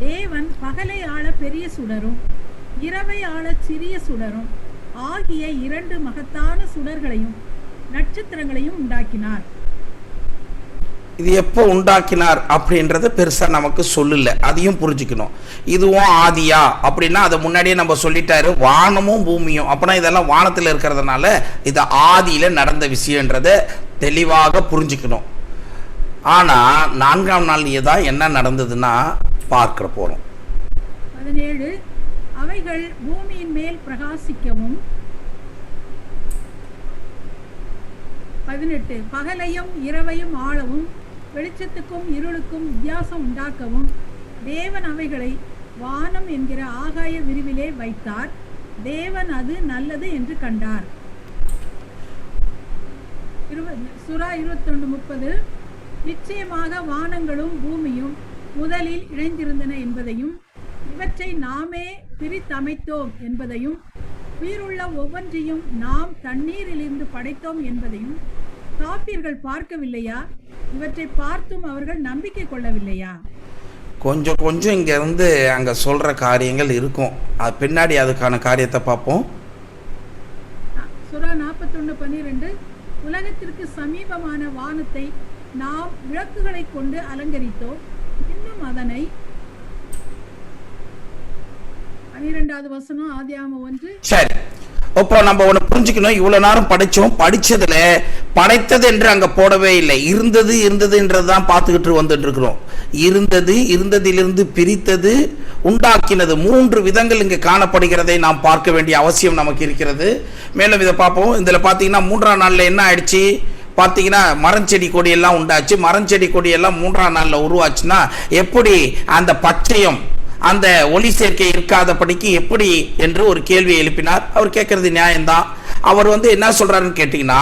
[SPEAKER 2] தேவன் பகலை ஆள பெரிய சுடரும் இரவை ஆள சிறிய சுடரும் ஆகிய 2 மகத்தான சுடர்களையும் நட்சத்திரங்களையும் உண்டாக்கினார்.
[SPEAKER 1] இது எப்போ உண்டாக்கினார் அப்படின்றத பெருசா நமக்கு சொல்லல, அதையும் புரிஞ்சுக்கணும். இதுவும் ஆதியா அப்படின்னா அதை முன்னாடியே நம்ம சொல்லிட்டாரு, வானமும் பூமியும். அப்படின்னா இதெல்லாம் வானத்தில் இருக்கிறதுனால இது ஆதியில நடந்த விஷயன்றத தெளிவாக புரிஞ்சுக்கணும். ஆனா 4ஆம் நாள் தான் என்ன நடந்ததுன்னா பார்க்க போறோம்.
[SPEAKER 2] 17. அவைகள் பூமியின் மேல் பிரகாசிக்கவும் 18. பகலையும் இரவையும் ஆளவும் வெளிச்சத்துக்கும் இருளுக்கும் வித்தியாசம் உண்டாக்கவும் தேவன் அவைகளை வானம் என்கிற ஆகாய விரிவிலே வைத்தார். தேவன் அது நல்லது என்று கண்டார். சூரா 21:30. நிச்சயமாக வானங்களும் பூமியும் முதலில் இணைந்திருந்தன என்பதையும் இவற்றை நாமே பிரித்தமைத்தோம் என்பதையும் உயிருள்ள ஒவ்வொன்றையும் நாம் தண்ணீரிலிருந்து படைத்தோம் என்பதையும் காப்பீர்கள் பார்க்கவில்லையா? இவற்றை பார்த்தும் அவர்கள் நம்பிக்கை கொள்ளவில்லையா?
[SPEAKER 1] கொஞ்சம் இங்க இருந்து அங்க சொல்ற காரியங்கள் இருக்கும். அது பின்னாடி அதுக்கான காரியத்தை பார்ப்போம்.
[SPEAKER 2] சூரா 41:12. உலகத்திற்கு சமீபமான வானத்தை நாம் விளக்குகளை கொண்டு அலங்கரித்தோம், இன்னும் அதனை 12. ஆதியாகமம் 1.
[SPEAKER 1] சரி, இப்போ நம்ம ஒன்று புரிஞ்சுக்கணும். இவ்வளவு நேரம் படிச்சோம், படிச்சதுல படைத்தது என்று அங்க போடவே இல்லை. இருந்ததுன்றதுதான் பார்த்துக்கிட்டு வந்துட்டு இருக்கிறோம். இருந்ததிலிருந்து பிரித்தது, உண்டாக்கினது, 3 விதங்கள் இங்கு காணப்படுகிறதை நாம் பார்க்க வேண்டிய அவசியம் நமக்கு இருக்கிறது. மேலும் இதை பார்ப்போம். இதுல பாத்தீங்கன்னா 3ஆம் நாள்ல என்ன ஆயிடுச்சு பார்த்தீங்கன்னா, மரஞ்செடி கொடியெல்லாம் உண்டாச்சு. மரஞ்செடி கொடியெல்லாம் 3ஆம் நாள்ல உருவாச்சுன்னா எப்படி அந்த பச்சையம் அந்த ஒளி சேர்க்கை இருக்காதபடிக்கு எப்படி என்று ஒரு கேள்வி எழுப்பினார். அவர் கேட்கறது நியாயம்தான். அவர் என்ன சொல்றாருன்னு கேட்டீங்கன்னா,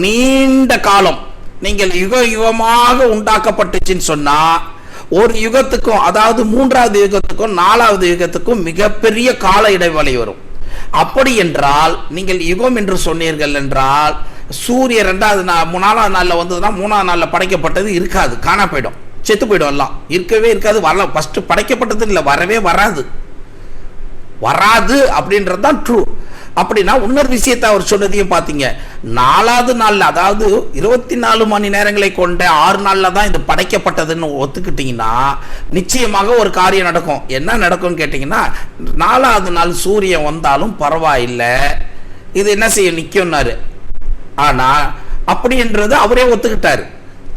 [SPEAKER 1] நீண்ட காலம் நீங்கள் யுகமாக உண்டாக்கப்பட்டுச்சுன்னு சொன்னா ஒரு யுகத்துக்கும், அதாவது 3வது யுகத்துக்கும் 4வது யுகத்துக்கும் மிகப்பெரிய கால இடைவெளி வரும். அப்படி என்றால் நீங்கள் யுகம் என்று சொன்னீர்கள் என்றால் சூரியன் 4ஆம் நாள்ல வந்ததுன்னா 3ஆம் நாள்ல படைக்கப்பட்டது இருக்காது, காணா போயிடும், செத்து போயிடும், எல்லாம் இருக்கவே இருக்காது. வரலாம், ஃபர்ஸ்ட் படைக்கப்பட்டது இல்லை, வரவே வராது அப்படின்றது தான் ட்ரூ. அப்படின்னா இன்னொரு விஷயத்தை அவர் சொன்னதையும் பார்த்தீங்க. 4வது நாள்ல, அதாவது 24 மணி நேரங்களை கொண்ட 6 நாள்ல தான் இது படைக்கப்பட்டதுன்னு ஒத்துக்கிட்டீங்கன்னா நிச்சயமாக ஒரு காரியம் நடக்கும். என்ன நடக்கும்னு கேட்டீங்கன்னா, 4வது நாள் சூரியன் வந்தாலும் பரவாயில்லை, இது என்ன செய்ய நிற்கும்னாரு. ஆனா அப்படின்றது அவரே ஒத்துக்கிட்டாரு.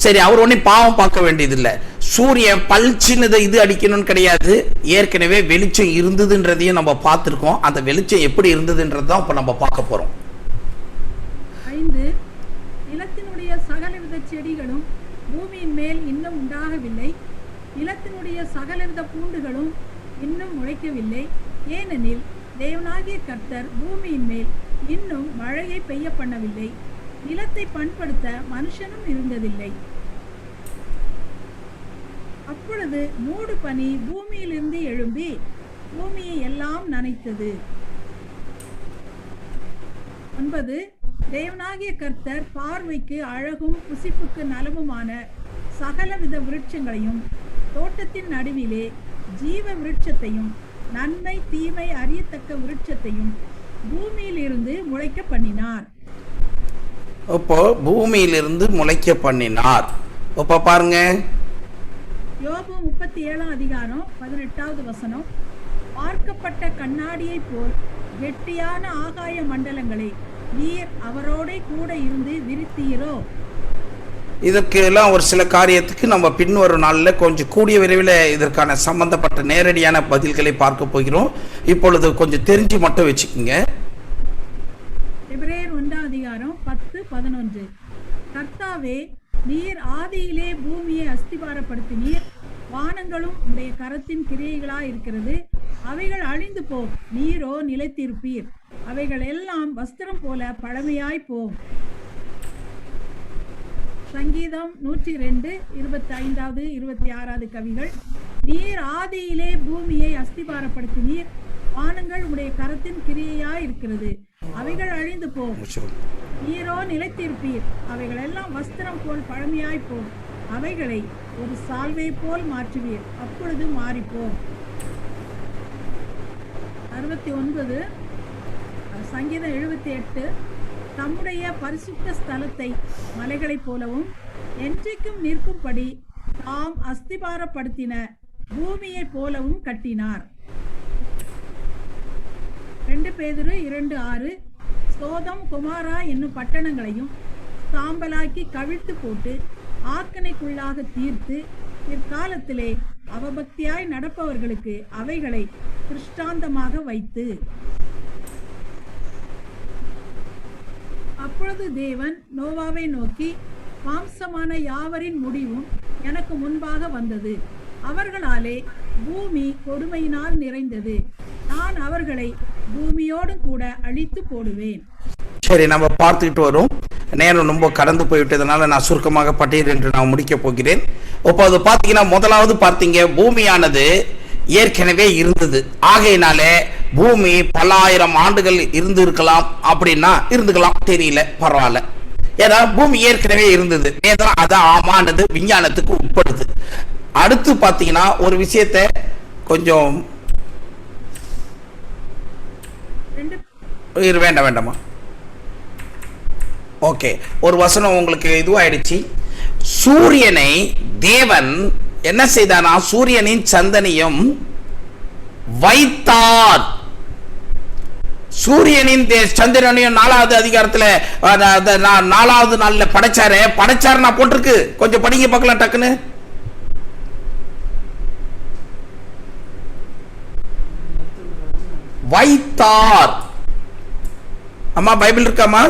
[SPEAKER 1] சரி, அவர் ஒன்னும் பாவம் பார்க்க வேண்டியதில்லை. சூரியன் பல்ச்சின்னு இது அடிக்கணும்னு கிடையாது. ஏற்கனவே வெளிச்சம் இருந்ததுன்றதையும் நம்ம பார்த்துருக்கோம். அந்த வெளிச்சம் எப்படி இருந்ததுன்றதான் இப்ப நம்ம பார்க்க போறோம்.
[SPEAKER 2] 5. நிலத்தினுடைய சகலவித செடிகளும் பூமியின் மேல் இன்னும் உண்டாகவில்லை, நிலத்தினுடைய சகலவித பூண்டுகளும் இன்னும் முளைக்கவில்லை. ஏனெனில் தேவனாகிய கர்த்தர் பூமியின் மேல் இன்னும் மழையை பெய்ய பண்ணவில்லை, நிலத்தை பண்படுத்த மனுஷனும் இருந்ததில்லை. அப்பொழுது மூடு பனி பூமியிலிருந்து எழும்பி பூமியை எல்லாம் நனைத்தது. 9. தேவனாகிய கர்த்தர் பார்வைக்கு அழகும் புசிப்புக்கு நலமுமான சகலவித விருட்சங்களையும் தோட்டத்தின் நடுவிலே ஜீவ விருட்சத்தையும் நன்மை தீமை அறியத்தக்க விருட்சத்தையும் பூமியிலிருந்து முளைக்க பண்ணினார்.
[SPEAKER 1] இப்போ பூமியிலிருந்து முளைக்க பண்ணினார். இப்போ பாருங்க,
[SPEAKER 2] யோபு 37 அதிகாரம் 18வது வசனம். பார்க்கப்பட்ட கண்ணாடியைப் போல் கெட்டியான ஆகாய மண்டலங்களை நீர் அவரோட கூட இருந்து விரித்தீரோ.
[SPEAKER 1] இதற்கு எல்லாம் ஒரு சில காரியத்துக்கு நம்ம பின்வரும் நாளில் கொஞ்சம் கூடிய விரைவில் இதற்கான சம்பந்தப்பட்ட நேரடியான பதில்களை பார்க்க போகிறோம். இப்பொழுது கொஞ்சம் தெரிஞ்சு மட்டும் வச்சுக்கோங்க.
[SPEAKER 2] எபிரேயர் 1 அதிகாரம் 10-11. கர்த்தாவே, நீர் ஆதியிலே பூமியை அஸ்திபாரப்படுத்தினீர். வானங்களும் உடைய கரத்தின் கிரியைகளாய் இருக்கிறது. அவைகள் அழிந்து போம், நீரோ நிலைத்திருப்பீர். அவைகள் எல்லாம் வஸ்திரம் போல பழமையாய் போம். சங்கீதம் 102 25வது 26வது கவிகள். நீர் ஆதியிலே பூமியை அஸ்திபாரப்படுத்தினீர். வானங்கள் உடைய கரத்தின் கிரியையாய் இருக்கிறது. அவைகள் அழிந்து போம், நீரோ நிலைத்திருப்பீர். அவைகள் எல்லாம் வஸ்திரம் போல் பழமையாய் போம். அவைகளை ஒரு சால்வை போல் மாற்றுவீர், அப்பொழுது மாறிப்போம். 69 சங்கீதம் 78. தம்முடைய பரிசுத்த ஸ்தலத்தை மலைகளைப் போலவும் என்றைக்கும் நிற்கும்படி தாம் அஸ்திபாரப்படுத்தின பூமியைப் போலவும் கட்டினார். 2 பேதுரு 2:6. சோதம் குமாரா என்னும் பட்டணங்களையும் சாம்பலாக்கி கவிழ்த்து போட்டு ஆக்கனைக்குள்ளாக தீர்த்து பிற்காலத்திலே அவபக்தியாய் நடப்பவர்களுக்கு அவைகளை திருஷ்டாந்தமாக வைத்து. அப்பொழுது தேவன் நோவாவை நோக்கி, மாம்சமான யாவரின் முடிவும் எனக்கு முன்பாக வந்தது. அவர்களாலே பூமி கொடுமையினால் நிறைந்தது. நான் அவர்களை பூமியோடு கூட அழித்து போடுவேன்.
[SPEAKER 1] சரி, நம்ம பார்த்துக்கிட்டு வரும். நேரம் ரொம்ப கடந்து போய்விட்டதுனால நான் சுருக்கமாக பட்டியல் என்று நான் முடிக்க போகிறேன். இப்போ அது பார்த்தீங்கன்னா, முதலாவது பார்த்தீங்க, பூமியானது ஏற்கனவே இருந்தது. ஆகையினாலே பூமி பல ஆயிரம் ஆண்டுகள் இருந்து இருக்கலாம், அப்படின்னா இருந்துக்கலாம், தெரியல, பரவாயில்ல. ஏன்னா பூமி ஏற்கனவே இருந்தது. அது ஆமானது விஞ்ஞானத்துக்கு உட்படுது. அடுத்து பார்த்தீங்கன்னா, ஒரு விஷயத்தை கொஞ்சம் வேண்டாமா, ஓகே, ஒரு வசனம் உங்களுக்கு இதுவாயிடுச்சு. சூரியனை தேவன் என்ன செய்தானா, சூரியனின் சந்தனையும் வைத்தார். சூரியனின் சந்திரனையும் 4வது அதிகாரத்துல 4வது நாள்ல படைச்சாருன்னா போட்டிருக்கு. கொஞ்சம் படிங்க பார்க்கலாம் டக்குன்னு. வைத்தார். அம்மா பைபிள் இருக்காமா?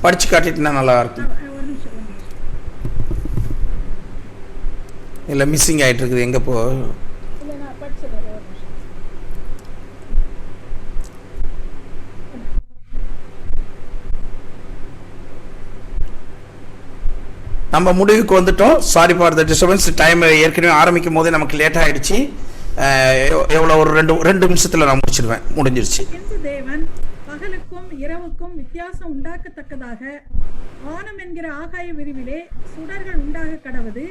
[SPEAKER 1] படிச்சு காட்டிட்டுனா நல்லா இருக்கும். இல்ல மிஸ்ஸிங் ஆயிட்டு இருக்குது. எங்க போ நம்ம முடிவுக்கு வந்துட்டோம். Sorry for the disturbance. Time ஏற்கனவே ஆரம்பிக்கும் போதே நமக்கு லேட் ஆயிடுச்சு. எவ்வளோ ஒரு 2 நிமிஷத்துல நான் முடிச்சிடுவேன். முடிஞ்சிருச்சு.
[SPEAKER 2] தேவன் பகலுக்கும் இரவுக்கும் வித்தியாசம் உண்டாக்கத்தக்கதாக வானம் என்கிற ஆகாய விரிவிலே சுடர்கள் உண்டாக கடவது.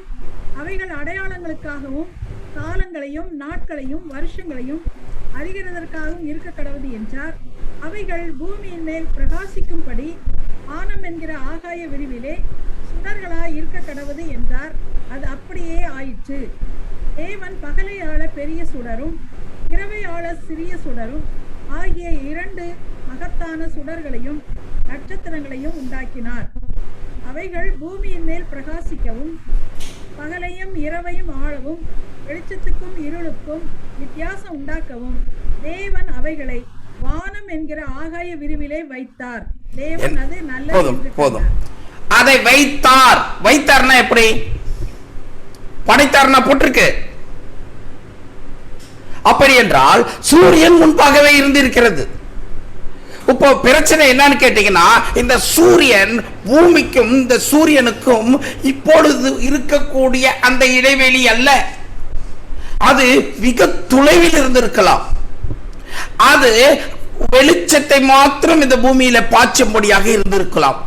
[SPEAKER 2] அவைகள் அடையாளங்களுக்காகவும் காலங்களையும் நாட்களையும் வருஷங்களையும் அறிகிறதற்காகவும் இருக்க கடவது என்றார். அவைகள் பூமியின் மேல் பிரகாசிக்கும்படி வானம் என்கிற ஆகாய விரிவிலே சுடர்களாய் இருக்க கடவது என்றார். அது அப்படியே ஆயிற்று. தேவன் பகலை ஆள பெரிய சுடரும் இரவை ஆள சிறிய சுடரும் ஆகிய 2 மகத்தான சுடர்களையும் நட்சத்திரங்களையும் உண்டாக்கினார். அவைகள் பூமியின் மேல் பிரகாசிக்கவும் பகலையும் இரவையும் ஆளவும் வெளிச்சத்துக்கும் இருளுக்கும் வித்தியாசம் உண்டாக்கவும் தேவன் அவைகளை வானம் என்கிற ஆகாய விரிவிலே வைத்தார். தேவன் அது நல்லது.
[SPEAKER 1] போதும். அதை வைத்தார். வைத்தார்னா எப்படி? படைத்தார்னா போட்டிருக்கு. அப்படி என்றால் சூரியன் முன்பாகவே இருந்திருக்கிறது. இப்போ பிரச்சனை என்னன்னு கேட்டீங்கன்னா, இந்த சூரியன் பூமிக்கும் இந்த சூரியனுக்கும் இப்பொழுது இருக்கக்கூடிய அந்த இடைவெளி அல்ல. அது மிக தொலைவில் இருந்திருக்கலாம். அது வெளிச்சத்தை மாத்திரம் இந்த பூமியில பாய்ச்சும்படியாக இருந்திருக்கலாம்.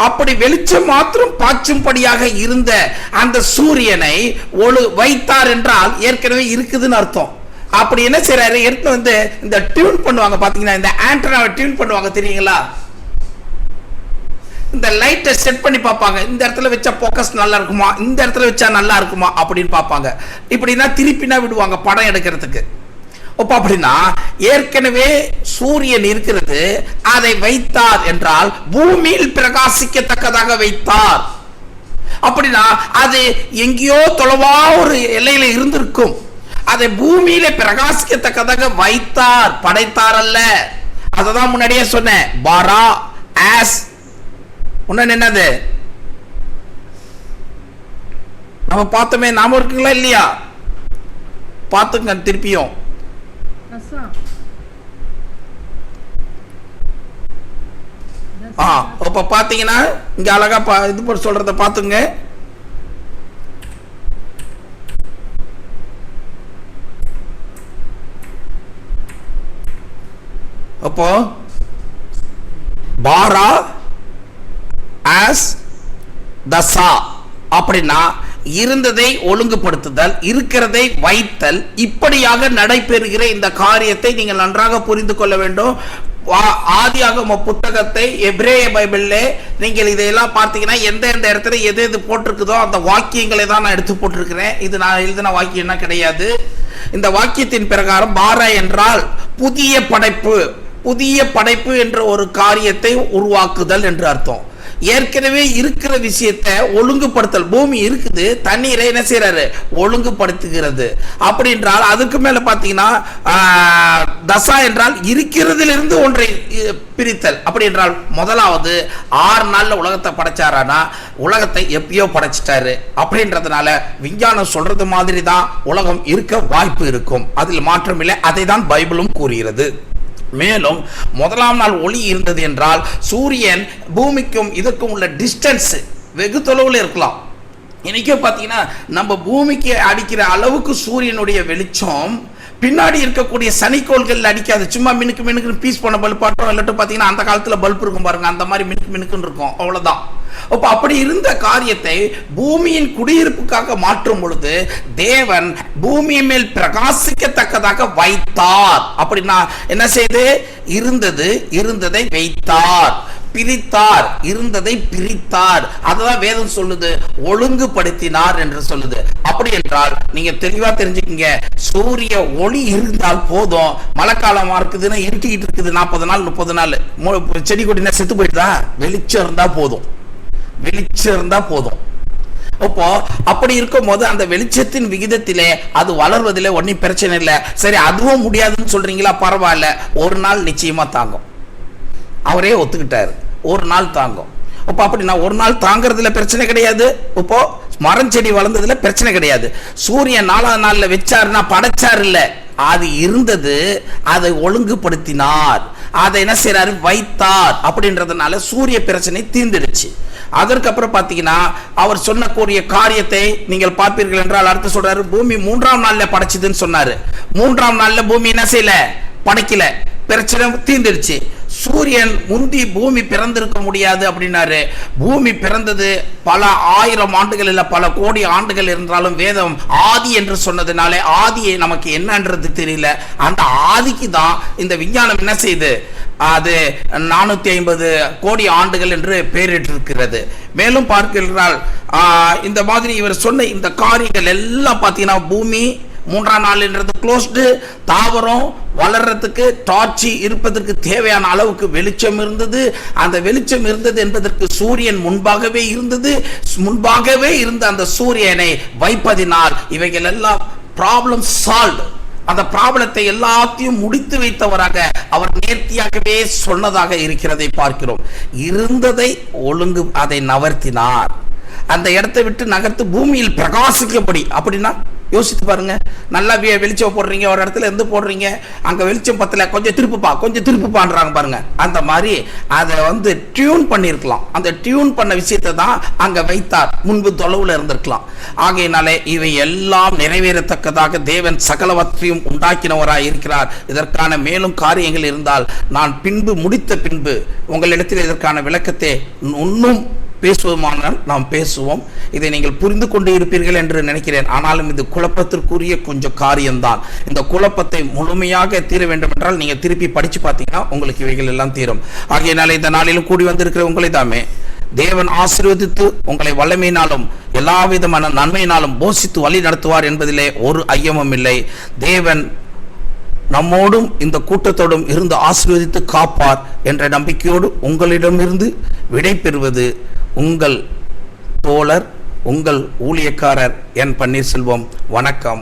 [SPEAKER 1] அப்படி வெளிச்சம் மாத்திரம் பாய்ச்சும்படியாக இருந்த அந்த சூரியனை வைத்தார் என்றால் ஏற்கனவே இருக்குதுன்னு அர்த்தம். அப்படி என்ன செய்யறாரு, எடுத்து வந்து இந்த டியூன் பண்ணுவாங்க பாத்தீங்கன்னா, இந்த ஆண்டனாவை டியூன் பண்ணுவாங்க தெரியுங்களா, இந்த லைட்டை செட் பண்ணி பார்ப்பாங்க, இந்த இடத்துல வச்சா போக்கஸ் நல்லா இருக்குமா, இந்த இடத்துல வச்சா நல்லா இருக்குமா அப்படின்னு பார்ப்பாங்க. இப்படின்னா திருப்பினா விடுவாங்க படம் எடுக்கிறதுக்கு. அப்படின்னா ஏற்கனவே சூரியன் இருக்கிறது, அதை வைத்தார் என்றால் பூமியில் பிரகாசிக்கத்தக்கதாக வைத்தார். அப்படின்னா அது எங்கேயோ தொலைவா ஒரு எல்லையில இருந்திருக்கும், அதை பூமியில பிரகாசிக்கத்தக்கதாக வைத்தார், படைத்தார் அல்ல. அததான் முன்னாடியே சொன்னேன், பாரா ஆஸ் என்னது நம்ம பார்த்தோமே, நாம இருக்குங்களா இல்லையா, பார்த்துங்க திருப்பியும். இப்ப பாத்தீங்கன்னா இங்க அழகா இது போல சொல்றத பாத்துங்க. அப்போ பாரா ஆஸ் தசா அப்படின்னா இருந்ததை ஒழுங்குபடுத்துதல், இருக்கிறதை வைத்தல், இப்படியாக நடைபெறுகிற இந்த காரியத்தை நீங்கள் நன்றாக புரிந்து கொள்ள வேண்டும். ஆதியாகம புத்தகத்தை எபிரேய பைபிள்ல நீங்கள் இதையெல்லாம் பார்த்தீங்கன்னா எந்த இடத்துல எது எது போட்டிருக்குதோ அந்த வாக்கியங்களை தான் நான் எடுத்து போட்டிருக்கிறேன். இது நான் எழுதின வாக்கியம் கிடையாது. இந்த வாக்கியத்தின் பிரகாரம் பாரா என்றால் புதிய படைப்பு, புதிய படைப்பு என்ற ஒரு காரியத்தை உருவாக்குதல் என்று அர்த்தம். ஏற்கனவே இருக்கிற விஷயத்தை ஒழுங்குபடுத்தல். பூமி இருக்குது, தண்ணீரை என்ன செய்யறாரு, ஒழுங்குபடுத்துகிறது. அப்படி என்றால் அதுக்கு மேல பாத்தீங்கன்னா தசா என்றால் இருக்கிறதிலிருந்து ஒன்றை பிரித்தல். அப்படி என்றால் முதலாவது 6 நாள்ல உலகத்தை படைச்சாரானா, உலகத்தை எப்பயோ படைச்சிட்டாரு. அப்படின்றதுனால விஞ்ஞானம் சொல்றது மாதிரி தான் உலகம் இருக்க வாய்ப்பு இருக்கும், அதில் மாற்றம் இல்லை. அதை தான் பைபிளும் கூறுகிறது. மேலும் முதலாம் நாள் ஒளி இருந்தது என்றால் சூரியன் பூமிக்கும் இதற்கும் உள்ள டிஸ்டன்ஸ் வெகு தொலைவில் இருக்கலாம். இன்னைக்கு பார்த்தீங்கன்னா நம்ம பூமிக்கு அடிக்கிற அளவுக்கு சூரியனுடைய வெளிச்சம் பின்னாடி இருக்கக்கூடிய சனிக்கோள்கள் அடிக்காது. சும்மா மினுக்கு மினுக்கு பீஸ் பண்ண பல்பாட்டம் இல்லாட்டு பார்த்தீங்கன்னா அந்த காலத்தில் பல்ப் இருக்கும் பாருங்க, அந்த மாதிரி மினுக்கு மினுக்குன்னு இருக்கும், அவ்வளவுதான். அப்ப அப்படி இருந்த காரியத்தை பூமியின் குடியிருப்புக்காக மாற்றும் பொழுது தேவன் பூமி மேல் பிரகாசிக்கத்தக்கதாக வைத்தார். அப்படின்னா என்ன செய்து, இருந்ததை வைத்தார், பிரித்தார், இருந்ததை பிரித்தார். அதுதான் வேதம் சொல்லுது, ஒழுங்குபடுத்தினார் என்று சொல்லுது. அப்படி என்றால் நீங்க தெளிவா தெரிஞ்சுக்கீங்க, சூரிய ஒளி இருந்தால் போதும். மழை காலமா இருக்குதுன்னா இருட்டிக்கிட்டு இருக்குது 40 நாள் 30 நாள், செடி கொடினா செத்து போயிட்டுதா, வெளிச்சம் இருந்தா போதும், வெளிச்சம் இருந்தா போதும். அப்போ அப்படி இருக்கும் போது அந்த வெளிச்சத்தின் விகிதத்திலே அது வளர்வதிலே ஒன்னும் பிரச்சனை இல்லை. சரி அதுவும் முடியாதுன்னு சொல்றீங்களா, பரவாயில்ல, ஒரு நாள் நிச்சயமா தாங்கும். அவரே ஒத்துக்கிட்டாரு, ஒரு நாள் தாங்கும். அப்போ அப்படின்னா ஒரு நாள் தாங்கிறதுல பிரச்சனை கிடையாது. இப்போ மரம் செடி வளர்ந்ததுல பிரச்சனை கிடையாது. சூரியன் 4ஆம் நாள்ல வச்சாருன்னா படைச்சார் இல்ல, அது இருந்தது, அதை ஒழுங்குபடுத்தினார், அதை என்ன செய்யறாரு, வைத்தார். அப்படின்றதுனால சூரிய பிரச்சனை தீர்ந்துடுச்சு. அதற்கப்புறம் பாத்தீங்கன்னா அவர் சொன்னக்கூடிய காரியத்தை நீங்கள் பார்ப்பீர்கள் என்றால் அடுத்து சொல்றாரு, பூமி 3ஆம் நாள்ல படைச்சதுன்னு சொன்னாரு. 3ஆம் நாள்ல பூமி என்ன செய்யல, படைக்கல, பிரச்சனை தீர்ந்துடுச்சு. சூரியன் முந்தி பூமி பிறந்திருக்க முடியாது அப்படின்னாரு. பூமி பிறந்தது பல 1000 ஆண்டுகள் இல்ல பல கோடி ஆண்டுகள் இருந்தாலும் வேதம் ஆதி என்று சொன்னதுனாலே ஆதியை நமக்கு என்னன்றது தெரியல. அந்த ஆதிக்கு தான் இந்த விஞ்ஞானம் என்ன செய்யுது, அது 450 கோடி ஆண்டுகள் என்று பெயரிட்டிருக்கிறது. மேலும் பார்க்கிறால் இந்த மாதிரி இவர் சொன்ன இந்த காரியங்கள் எல்லாம் பார்த்தீங்கன்னா பூமி 3ஆம் நாள்ன்றது க்ளோஸ்டு, தாவரம் வளர்றதுக்கு டார்ச்சி இருப்பதற்கு தேவையான அளவுக்கு வெளிச்சம் இருந்தது. அந்த வெளிச்சம் இருந்தது என்பதற்கு சூரியன் முன்பாகவே இருந்தது. முன்பாகவே இருந்த அந்த சூரியனை வைப்பதினால் இவைகள் எல்லாம் ப்ராப்ளம் சால்வ். அந்த ப்ராப்ளத்தை எல்லாத்தையும் முடித்து வைத்தவராக அவர் நேர்த்தியாகவே சொன்னதாக இருக்கிறதை பார்க்கிறோம். இருந்ததை ஒழுங்கு அதை நகர்த்தினார், அந்த இடத்தை விட்டு நகர்த்து பூமியில் பிரகாசிக்கப்படி. அப்படின்னா யோசித்து பாருங்க, நல்லா வெளிச்சம் போடுறீங்க, ஒரு இடத்துல இருந்து போடுறீங்க, அங்க வெளிச்சம் பத்தல, கொஞ்சம் திருப்புப்பான்றாங்க பாருங்க. அந்த மாதிரி அதை வந்து டியூன் பண்ணிருக்கலாம். அந்த டியூன் பண்ண விஷயத்தை தான் அங்க வைத்தார், முன்பு தொலைவுல இருந்திருக்கலாம். ஆகையினாலே இவை எல்லாம் நிறைவேறத்தக்கதாக தேவன் சகலவற்றையும் உண்டாக்கினவராய் இருக்கிறார். இதற்கான மேலும் காரியங்கள் இருந்தால் நான் பின்பு முடித்த பின்பு உங்களிடத்தில் இதற்கான விளக்கத்தை இன்னும் பேசுவோமானால் நாம் பேசுவோம். இதை நீங்கள் புரிந்து கொண்டு இருப்பீர்கள் என்று நினைக்கிறேன். ஆனாலும் இது குழப்பத்திற்குரிய கொஞ்சம் காரியம்தான். இந்த குழப்பத்தை முழுமையாக தீர வேண்டும் என்றால் நீங்கள் திருப்பி படித்து பார்த்தீங்கன்னா உங்களுக்கு இவைகள் எல்லாம் தீரும். ஆகையினால இந்த நாளிலும் கூடி வந்திருக்கிற உங்களை தாமே தேவன் ஆசீர்வதித்து உங்களை வல்லமையினாலும் எல்லா விதமான நன்மையினாலும் போஷித்து வழி நடத்துவார் என்பதிலே ஒரு ஐயமும் இல்லை. தேவன் நம்மோடும் இந்த கூட்டத்தோடும் இருந்து ஆசீர்வதித்து காப்பார் என்ற நம்பிக்கையோடு உங்களிடமிருந்து விடை பெறுவது உங்கள் தோழர், உங்கள் ஊழியக்காரர் என் பன்னீர்செல்வம். வணக்கம்.